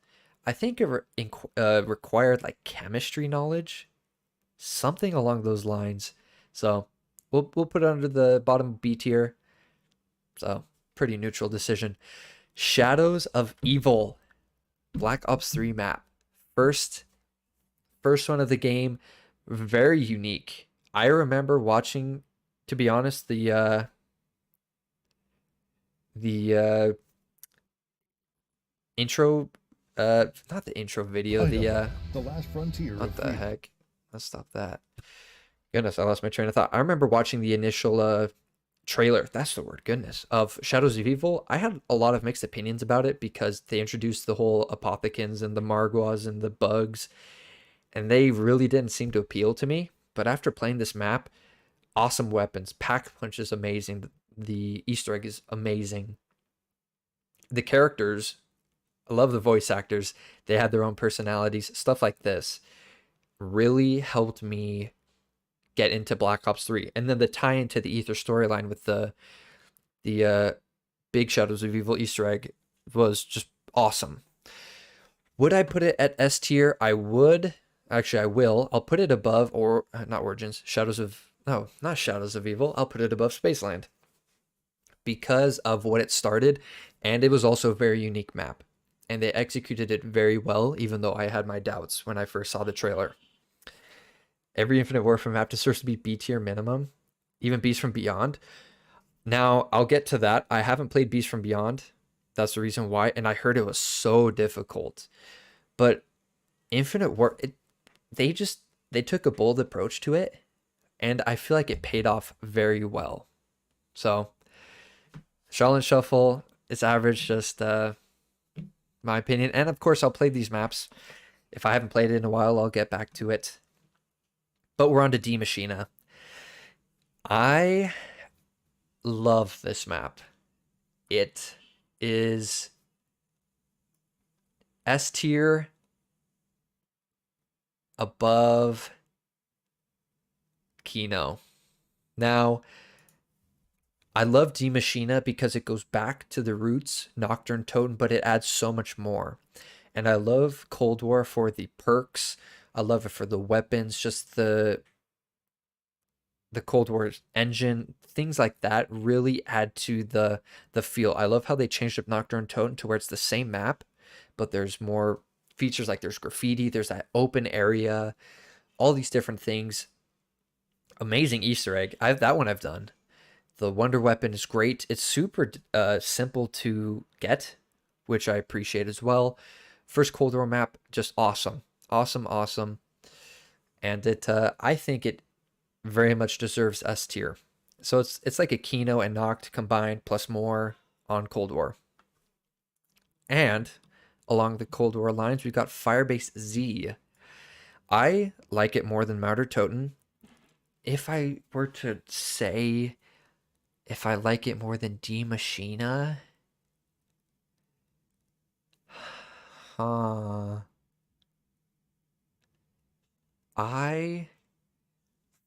I think it required like chemistry knowledge, something along those lines. So we'll put it under the bottom B tier. So pretty neutral decision. Shadows of Evil, Black Ops 3 map. First one of the game, very unique. I remember watching, to be honest, the intro, not the intro video, the last frontier. What the heck? Let's stop that. Goodness, I lost my train of thought. I remember watching the initial trailer, that's the word, goodness, of Shadows of Evil. I had a lot of mixed opinions about it because they introduced the whole apothecans and the margwas and the bugs, and they really didn't seem to appeal to me. But after playing this map, awesome weapons, pack punch is amazing, the Easter egg is amazing, the characters, I love the voice actors, they had their own personalities, stuff like this really helped me get into Black Ops 3. And then the tie into the Ether storyline with the big Shadows of Evil Easter egg was just awesome. Would I put it at S tier? I would. Actually, I will. I'll put it above, or not Origins, not Shadows of Evil. I'll put it above Spaceland because of what it started, and it was also a very unique map. And they executed it very well, even though I had my doubts when I first saw the trailer. Every Infinite Warfare map deserves to be B tier minimum, even Beast from Beyond. Now, I'll get to that. I haven't played Beast from Beyond. That's the reason why, and I heard it was so difficult. But Infinite War, they took a bold approach to it, and I feel like it paid off very well. So, Shaolin Shuffle, it's average, just my opinion. And of course, I'll play these maps. If I haven't played it in a while, I'll get back to it. But we're on to D Machina. I love this map. It is S tier above Kino. Now, I love D Machina because it goes back to the roots, Nocturne Toten, but it adds so much more. And I love Cold War for the perks. I love it for the weapons, just the the Cold War engine, things like that really add to the feel. I love how they changed up Nocturne Toten to where it's the same map, but there's more features, like there's graffiti, there's that open area, all these different things. Amazing Easter egg. That one I've done. The Wonder Weapon is great. It's super simple to get, which I appreciate as well. First Cold War map, just awesome. Awesome, awesome. And I think it very much deserves S tier. So it's like a Kino and Noct combined plus more on Cold War. And along the Cold War lines, we've got Firebase Z. I like it more than Mauder Toten. If I were to say if I like it more than D Machina, I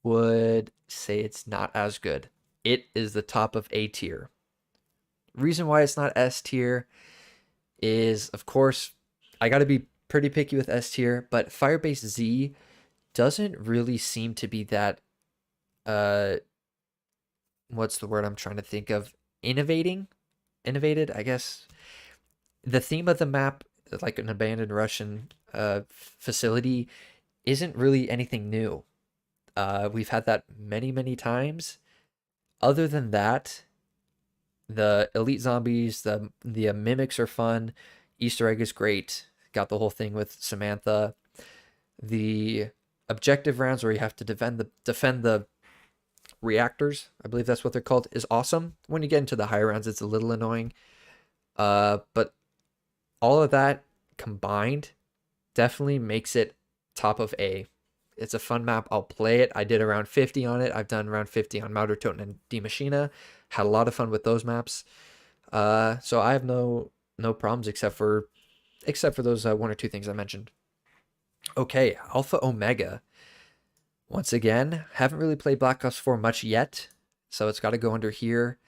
would say it's not as good. It is the top of A tier. Reason why it's not S tier is, of course, I got to be pretty picky with S tier, but Firebase Z doesn't really seem to be that what's the word I'm trying to think of? Innovated, I guess. The theme of the map, like an abandoned Russian facility, isn't really anything new. We've had that many, many times. Other than that, the elite zombies, the mimics are fun. Easter egg is great. Got the whole thing with Samantha. The objective rounds where you have to defend the reactors, I believe that's what they're called, is awesome. When you get into the higher rounds, it's a little annoying. But all of that combined definitely makes it top of A. It's a fun map. I'll play it. I did around 50 on it. I've done around 50 on Mauder Toten and D Machina. Had a lot of fun with those maps. So I have no problems except for those one or two things I mentioned. Okay, Alpha Omega. Once again, haven't really played Black Ops 4 much yet, so it's got to go under here.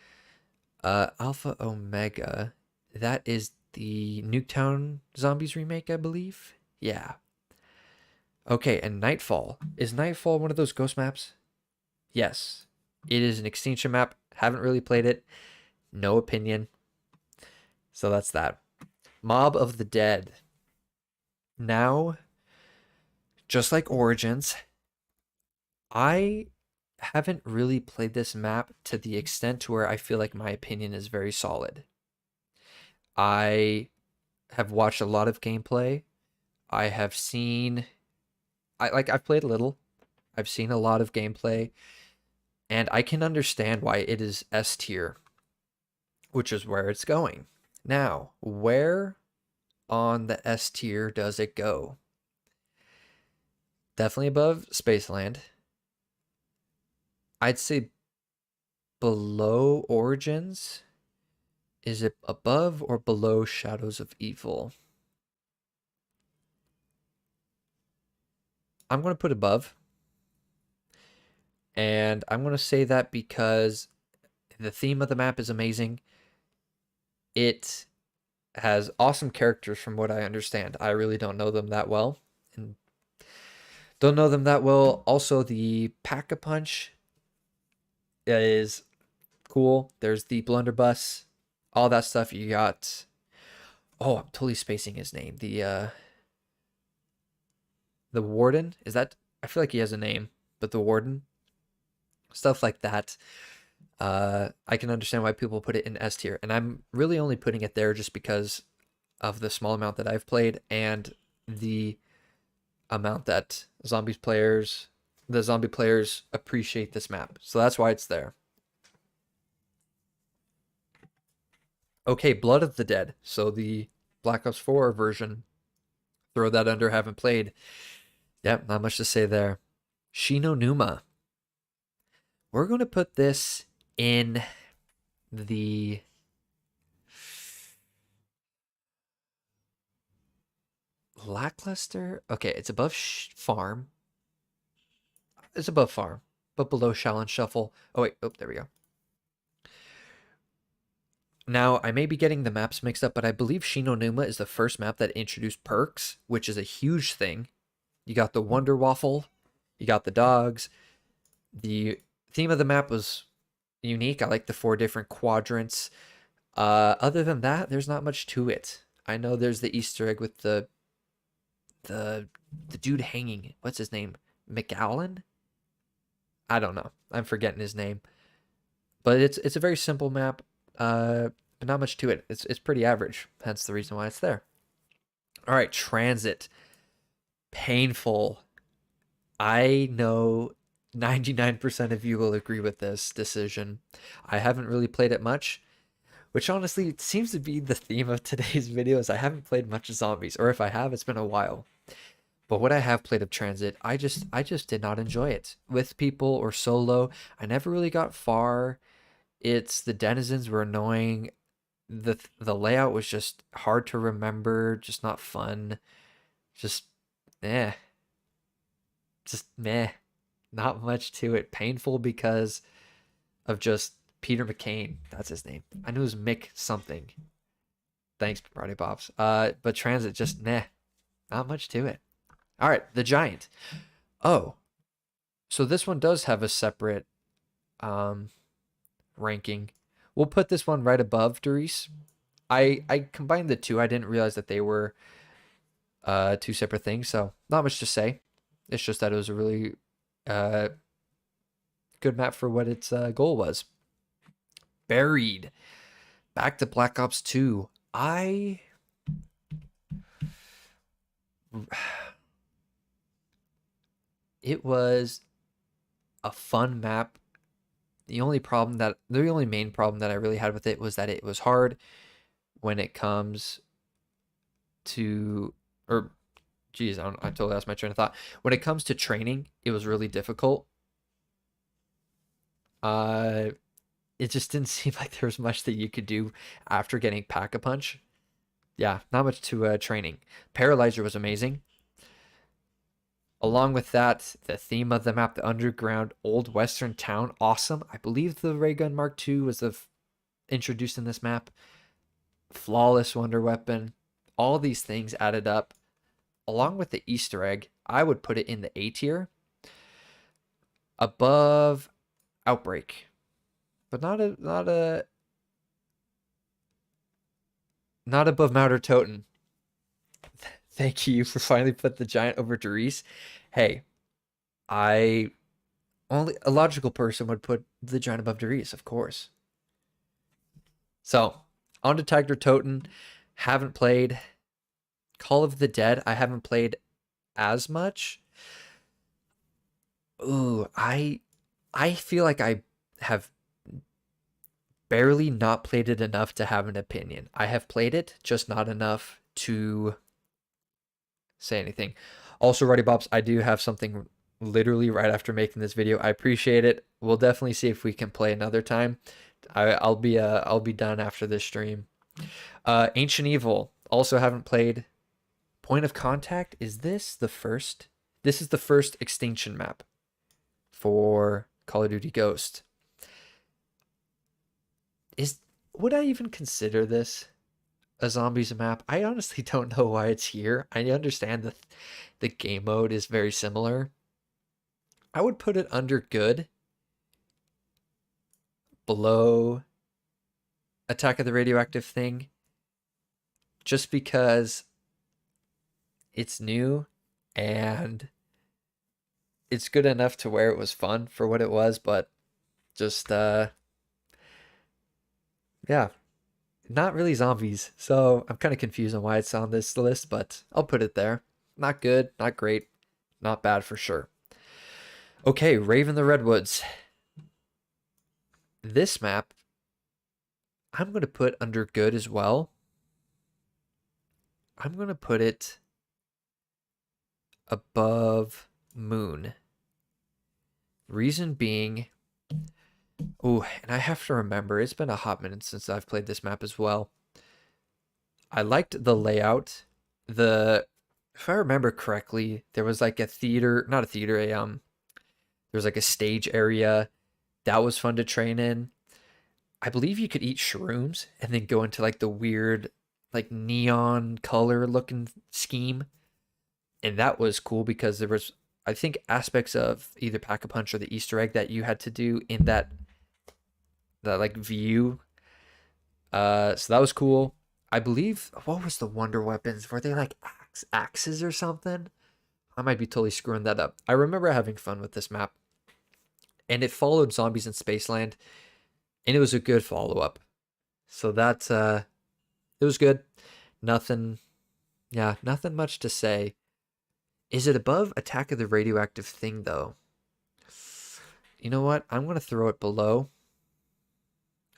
Alpha Omega, that is the Nuketown Zombies remake, I believe. Yeah. Okay, and Nightfall. Is Nightfall one of those ghost maps? Yes. It is an extinction map. Haven't really played it. No opinion. So that's that. Mob of the Dead. Now, just like Origins, I haven't really played this map to the extent to where I feel like my opinion is very solid. I have watched a lot of gameplay. I have seen I've played a little. I've seen a lot of gameplay, and I can understand why it is S tier, which is where it's going. Now, where on the S tier does it go? Definitely above Spaceland. I'd say below Origins. Is it above or below Shadows of Evil? I'm going to put above. And I'm going to say that because the theme of the map is amazing. It has awesome characters from what I understand. I really don't know them that well. Also, the Pack-a-Punch is cool. There's the blunderbuss, all that stuff. You got, oh, I'm totally spacing his name. The warden, is that, I feel like he has a name, but the warden, stuff like that. I can understand why people put it in S tier, and I'm really only putting it there just because of the small amount that I've played and the amount that the zombie players appreciate this map. So that's why it's there. Okay, Blood of the Dead. So the Black Ops 4 version. Throw that under, haven't played. Yep, not much to say there. Shinonuma. We're going to put this in the lackluster. Okay, it's above farm. It's above farm, but below Shaolin Shuffle. Oh wait, oh, there we go. Now, I may be getting the maps mixed up, but I believe Shinonuma is the first map that introduced perks, which is a huge thing. You got the Wonder Waffle, you got the dogs, the theme of the map was unique. I like the 4 different quadrants. Other than that, there's not much to it. I know there's the Easter egg with the dude hanging. What's his name? McAllen? I don't know. I'm forgetting his name. But it's a very simple map. But not much to it. It's pretty average. Hence the reason why it's there. All right, transit. Painful. I know 99% of you will agree with this decision. I haven't really played it much, which honestly seems to be the theme of today's videos. I haven't played much zombies, or if I have, it's been a while. But what I have played of transit, I just did not enjoy it. With people or solo, I never really got far. The denizens were annoying. The layout was just hard to remember, just not fun. Just eh. Just meh. Not much to it. Painful because of just Peter McCain. That's his name. I knew it was Mick something. Thanks, Party Pops. But transit just meh. Not much to it. All right, the giant. Oh, so this one does have a separate ranking. We'll put this one right above Doris. I combined the two. I didn't realize that they were 2 separate things, so not much to say. It's just that it was a really good map for what its goal was. Buried. Back to Black Ops 2. It was a fun map. The only main problem that I really had with it was that it was hard when it comes to, or geez, I totally lost my train of thought. When it comes to training, it was really difficult. It just didn't seem like there was much that you could do after getting Pack-a-Punch. Yeah, not much to training. Paralyzer was amazing. Along with that, the theme of the map, the underground old western town, awesome. I believe the Ray Gun Mark II was introduced in this map. Flawless wonder weapon. All these things added up. Along with the Easter egg, I would put it in the A tier. Above Outbreak. But not above Kino Der Toten. Thank you for finally put the giant over Doris. Hey, only a logical person would put the giant above Doris, of course. So, on to Kino Der Toten. Haven't played. Call of the Dead, I haven't played as much. Ooh, I feel like I have barely not played it enough to have an opinion. I have played it, just not enough to say anything. Also, Ruddy Bops, I do have something literally right after making this video. I appreciate it. We'll definitely see if we can play another time. I'll be done after this stream. Ancient Evil, also haven't played. Point of Contact, is this the first? This is the first extinction map for Call of Duty Ghost. Would I even consider this a zombies map? I honestly don't know why it's here. I understand that the game mode is very similar. I would put it under good, below Attack of the Radioactive thing, just because it's new and it's good enough to where it was fun for what it was, but just yeah, not really zombies. So I'm kind of confused on why it's on this list, but I'll put it there. Not good, not great, not bad for sure. Okay, Raven the Redwoods. This map, I'm going to put under good as well. I'm going to put it above Moon. Reason being, oh, and I have to remember, it's been a hot minute since I've played this map as well. I liked the layout. If I remember correctly, there was like a theater, not a theater, there was like a stage area that was fun to train in. I believe you could eat shrooms and then go into like the weird, like neon color looking scheme. And that was cool because there was I think aspects of either Pack-a-Punch or the Easter egg that you had to do in that like view. So that was cool. I believe, what was the wonder weapons? Were they like axes or something? I might be totally screwing that up. I remember having fun with this map, and it followed Zombies in Spaceland, and it was a good follow-up. So that it was good. Nothing, yeah, nothing much to say. Is it above Attack of the Radioactive thing though? You know what? I'm gonna throw it below.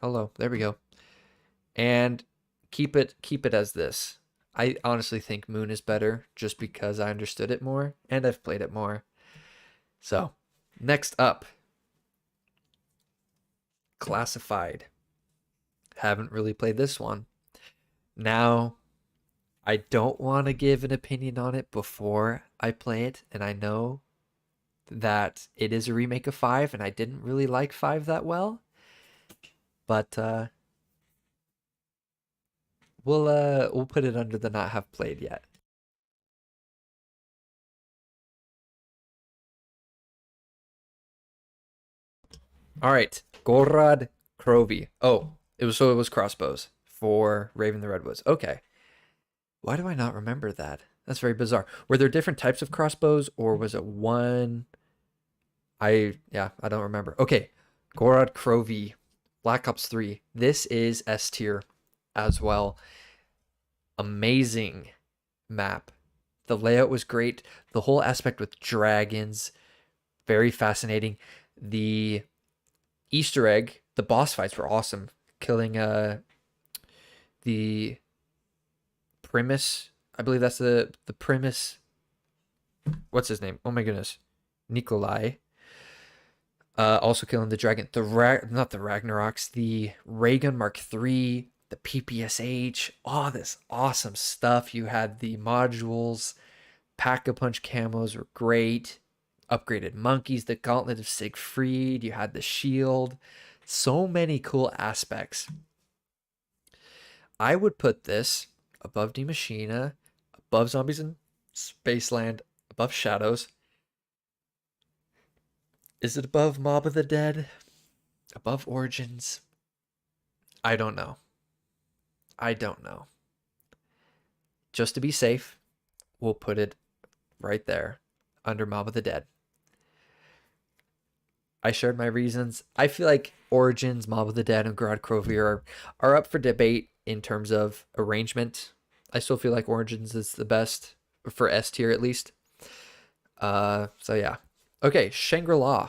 Hello, there we go. And keep it as this. I honestly think Moon is better just because I understood it more and I've played it more. So, next up, Classified. Haven't really played this one. Now, I don't want to give an opinion on it before I play it, and I know that it is a remake of 5 and I didn't really like 5 that well. But we'll put it under the not have played yet. All right, Gorad Krovi. Oh, it was crossbows for Raven the Redwoods. Okay. Why do I not remember that? That's very bizarre. Were there different types of crossbows, or was it one? I don't remember. Okay, Gorad Krovi, Black Ops 3. This is S tier as well. Amazing map. The layout was great. The whole aspect with dragons, very fascinating. The Easter egg, the boss fights were awesome. Killing the Primus, I believe that's the Primus. What's his name? Oh my goodness, Nikolai. Also killing the dragon. Not the Ragnaroks, the Raygun Mark III, the PPSH. All this awesome stuff. You had the modules. Pack-a-Punch camos were great. Upgraded monkeys, the Gauntlet of Siegfried. You had the shield. So many cool aspects. I would put this above Die Maschine, above Zombies in Spaceland, above Shadows. Is it above Mob of the Dead? Above Origins? I don't know. I don't know. Just to be safe, we'll put it right there under Mob of the Dead. I shared my reasons. I feel like Origins, Mob of the Dead, and Gorad Krovi are up for debate in terms of arrangement. I still feel like Origins is the best for S tier at least. So yeah. Okay, Shangri-La.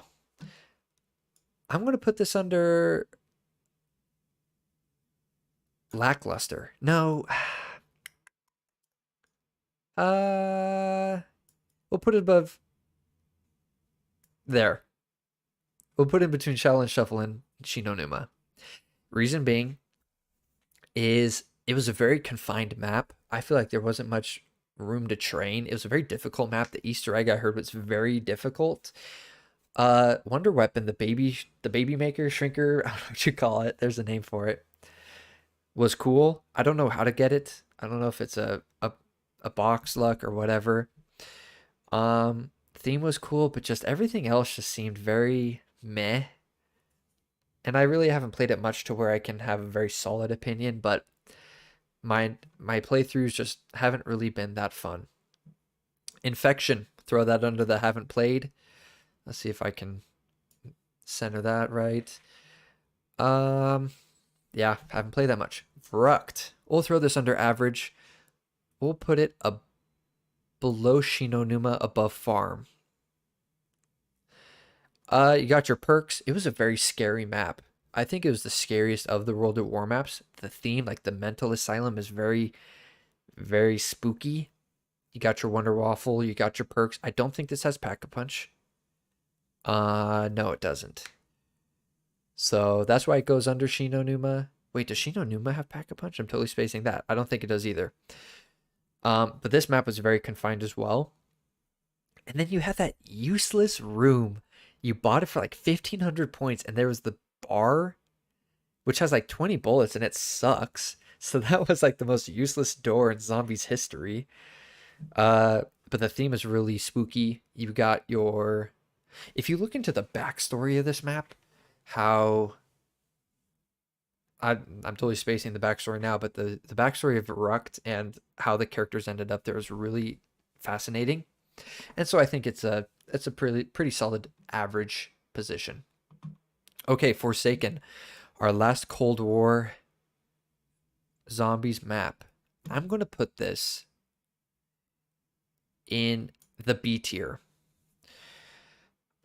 I'm gonna put this under lackluster. No. We'll put it above there. We'll put it between Shaolin Shuffle and Shino Numa. Reason being is it was a very confined map. I feel like there wasn't much room to train. It was a very difficult map. The Easter egg I heard was very difficult. Wonder Weapon, the baby maker, shrinker, I don't know what you call it. There's a name for it. Was cool. I don't know how to get it. I don't know if it's a box luck or whatever. Theme was cool, but just everything else just seemed very meh. And I really haven't played it much to where I can have a very solid opinion, but my playthroughs just haven't really been that fun. Infection, throw that under the haven't played. Let's see if I can center that right. Yeah, haven't played that much. Vrucht, we'll throw this under average. We'll put it below Shino Numa, above Farm. You got your perks. It was a very scary map. I think it was the scariest of the World at War maps. The theme, like the mental asylum, is very, very spooky. You got your Wonder Waffle. You got your perks. I don't think this has Pack-a-Punch. No, it doesn't. So that's why it goes under Shino Numa. Wait, does Shino Numa have Pack-a-Punch? I'm totally spacing that. I don't think it does either. But this map was very confined as well. And then you had that useless room. You bought it for like 1,500 points, and there was the bar, which has like 20 bullets, and it sucks. So that was like the most useless door in Zombies history. but the theme is really spooky. You got your, if you look into the backstory of this map, how I'm totally spacing the backstory now, but the backstory of Rukt and how the characters ended up there is really fascinating. And so I think it's a pretty solid average position. Okay, Forsaken, our last Cold War zombies map. I'm going to put this in the B tier.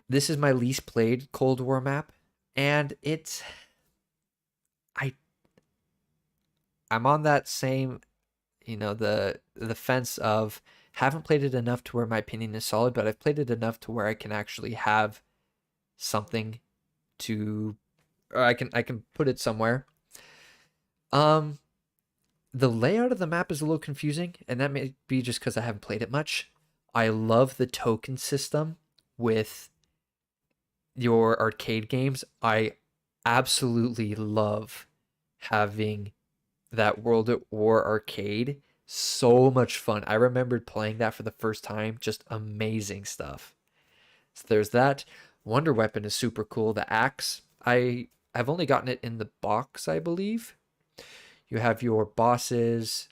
This is my least played Cold War map, and I I'm on that same, the fence of haven't played it enough to where my opinion is solid, but I've played it enough to where I can actually have something to, or I can put it somewhere. Um the layout of the map is a little confusing, and that may be just because I haven't played it much. I love the token system with your arcade games. I absolutely love having that World at War arcade. So much fun. I remembered playing that for the first time. Just amazing stuff. So there's that. Wonder Weapon is super cool. The axe, I've only gotten it in the box, I believe. You have your bosses,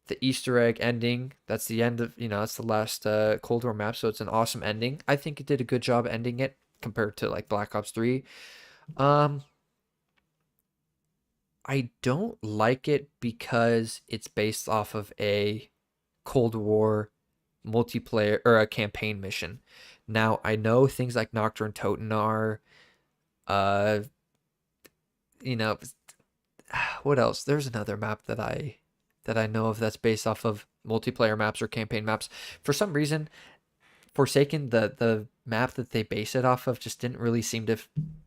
the Easter egg ending. That's the end of, that's the last Cold War map, so it's an awesome ending. I think it did a good job ending it compared to like Black Ops 3. Um, I don't like it because it's based off of a Cold War multiplayer or a campaign mission. Now, I know things like Nocturne Toten are, uh, you know, what else? There's another map that I know of that's based off of multiplayer maps or campaign maps. For some reason, Forsaken, the map that they base it off of just didn't really seem to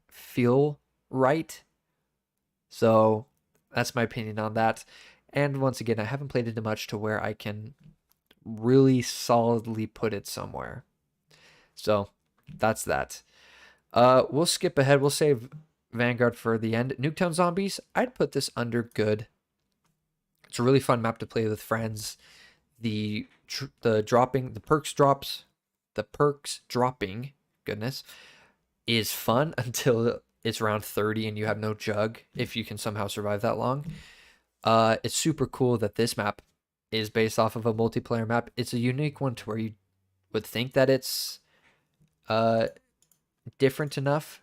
feel right. So that's my opinion on that. And once again, I haven't played it much to where I can really solidly put it somewhere. So that's that. We'll skip ahead. We'll save Vanguard for the end. Nuketown Zombies, I'd put this under good. It's a really fun map to play with friends. The perks dropping, goodness, is fun until it's around 30 and you have no jug, if you can somehow survive that long. It's super cool that this map is based off of a multiplayer map. It's a unique one to where you would think that it's different enough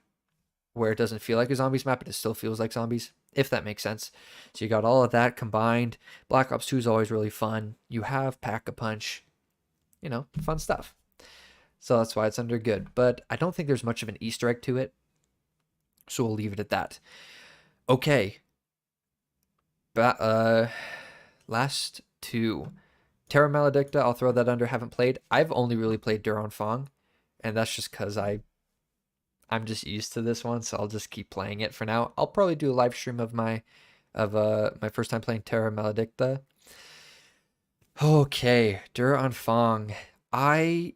where it doesn't feel like a zombies map, but it still feels like zombies, if that makes sense. So you got all of that combined. Black Ops 2 is always really fun. You have Pack-a-Punch, fun stuff. So that's why it's under good. But I don't think there's much of an Easter egg to it. So we'll leave it at that. Okay. Last two. Terra Maledicta, I'll throw that under. Haven't played. I've only really played Duron Fong, and that's just because I'm just used to this one, so I'll just keep playing it for now. I'll probably do a live stream of my first time playing Terra Maledicta. Okay, Duron Fong. I'm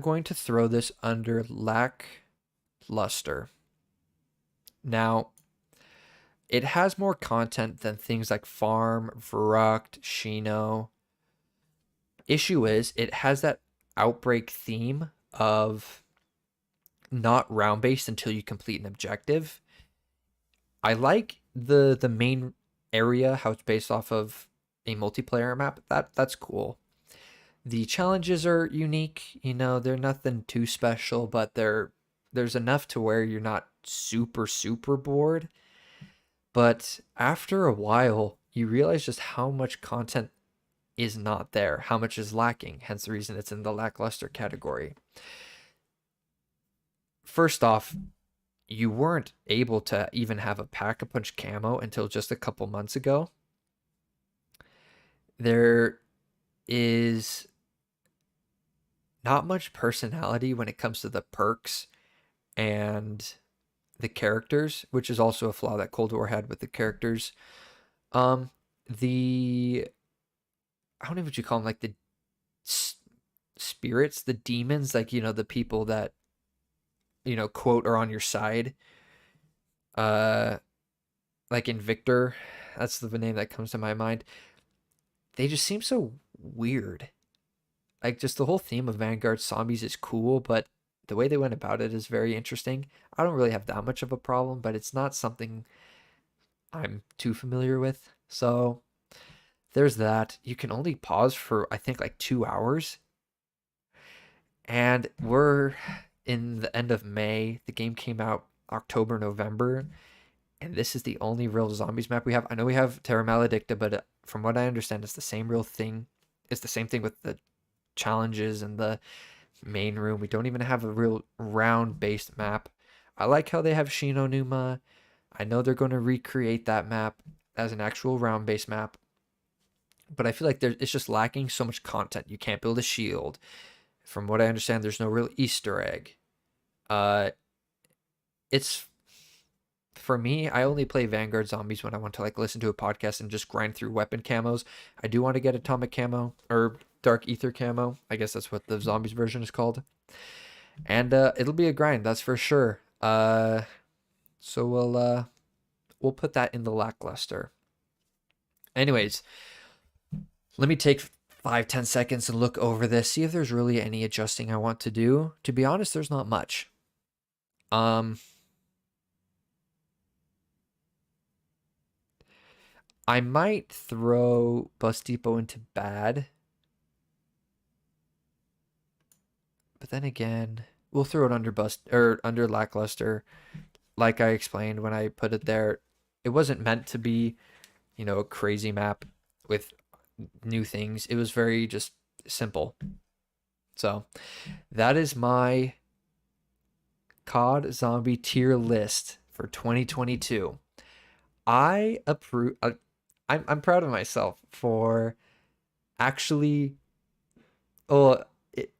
going to throw this under lackluster. Now, it has more content than things like Farm, Verrucht, Shino. Issue is, it has that Outbreak theme of not round-based until you complete an objective. I like the main area, how it's based off of a multiplayer map. That's cool. The challenges are unique. They're nothing too special, but there's enough to where you're not super, super bored. But after a while, you realize just how much content is not there, how much is lacking, hence the reason it's in the lackluster category. First off, you weren't able to even have a Pack-a-Punch camo until just a couple months ago. There is not much personality when it comes to the perks and the characters, which is also a flaw that Cold War had with the characters. The I don't know what you call them, like the spirits, the demons, like the people that quote are on your side. Like in Victor, that's the name that comes to my mind. They just seem so weird. Like, just the whole theme of Vanguard zombies is cool, but the way they went about it is very interesting. I don't really have that much of a problem, but it's not something I'm too familiar with. So there's that. You can only pause for, I think, like 2 hours. And we're in the end of May. The game came out October, November. And this is the only real zombies map we have. I know we have Terra Maledicta, but from what I understand, it's the same real thing. It's the same thing with the challenges and the main room. We don't even have a real round-based map. I like how they have Shinonuma. I know they're going to recreate that map as an actual round-based map. But I feel like it's just lacking so much content. You can't build a shield. From what I understand, there's no real Easter egg. It's... For me, I only play Vanguard Zombies when I want to like listen to a podcast and just grind through weapon camos. I do want to get Atomic Camo or Dark Ether Camo. I guess that's what the Zombies version is called. And it'll be a grind, that's for sure. So we'll put that in the lackluster. Anyways, let me take 5-10 seconds and look over this, see if there's really any adjusting I want to do. To be honest, there's not much. I might throw Bus Depot into bad. But then again, we'll throw it under lackluster. Like I explained when I put it there, it wasn't meant to be, a crazy map with new things. It was very just simple. So that is my COD zombie tier list for 2022. I approve. I'm proud of myself for actually. Oh,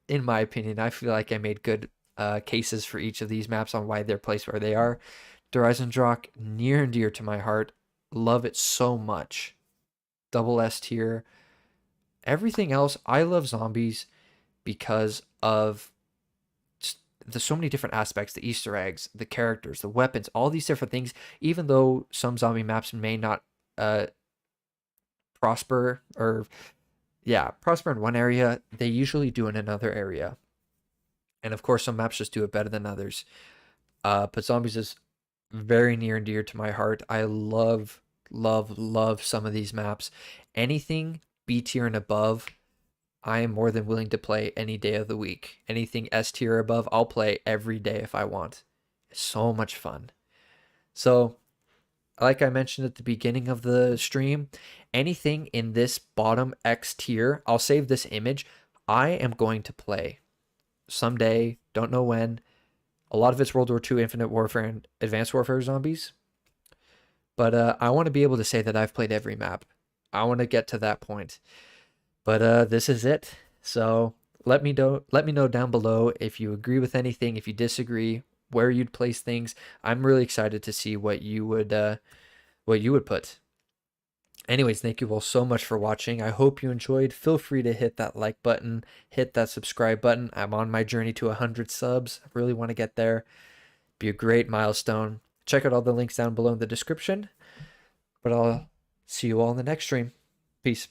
in my opinion, I feel like I made good cases for each of these maps on why they're placed where they are. Dreisendrach, near and dear to my heart. Love it so much. Double S tier. Everything else, I love zombies because of there's so many different aspects, the Easter eggs, the characters, the weapons, all these different things. Even though some zombie maps may not prosper in one area, they usually do in another area. And of course, some maps just do it better than others. But zombies is very near and dear to my heart. I love some of these maps. Anything B tier and above, I am more than willing to play any day of the week. Anything S tier above, I'll play every day if I want. It's so much fun. So, like I mentioned at the beginning of the stream, anything in this bottom X tier, I'll save this image. I am going to play someday, don't know when. A lot of it's World War II, Infinite Warfare, and Advanced Warfare zombies. But I want to be able to say that I've played every map. I want to get to that point. But this is it. So let me know down below if you agree with anything, if you disagree, where you'd place things. I'm really excited to see what you would put. Anyways, thank you all so much for watching. I hope you enjoyed. Feel free to hit that like button, hit that subscribe button. I'm on my journey to 100 subs. I really want to get there. Be a great milestone. Check out all the links down below in the description. But I'll see you all in the next stream. Peace.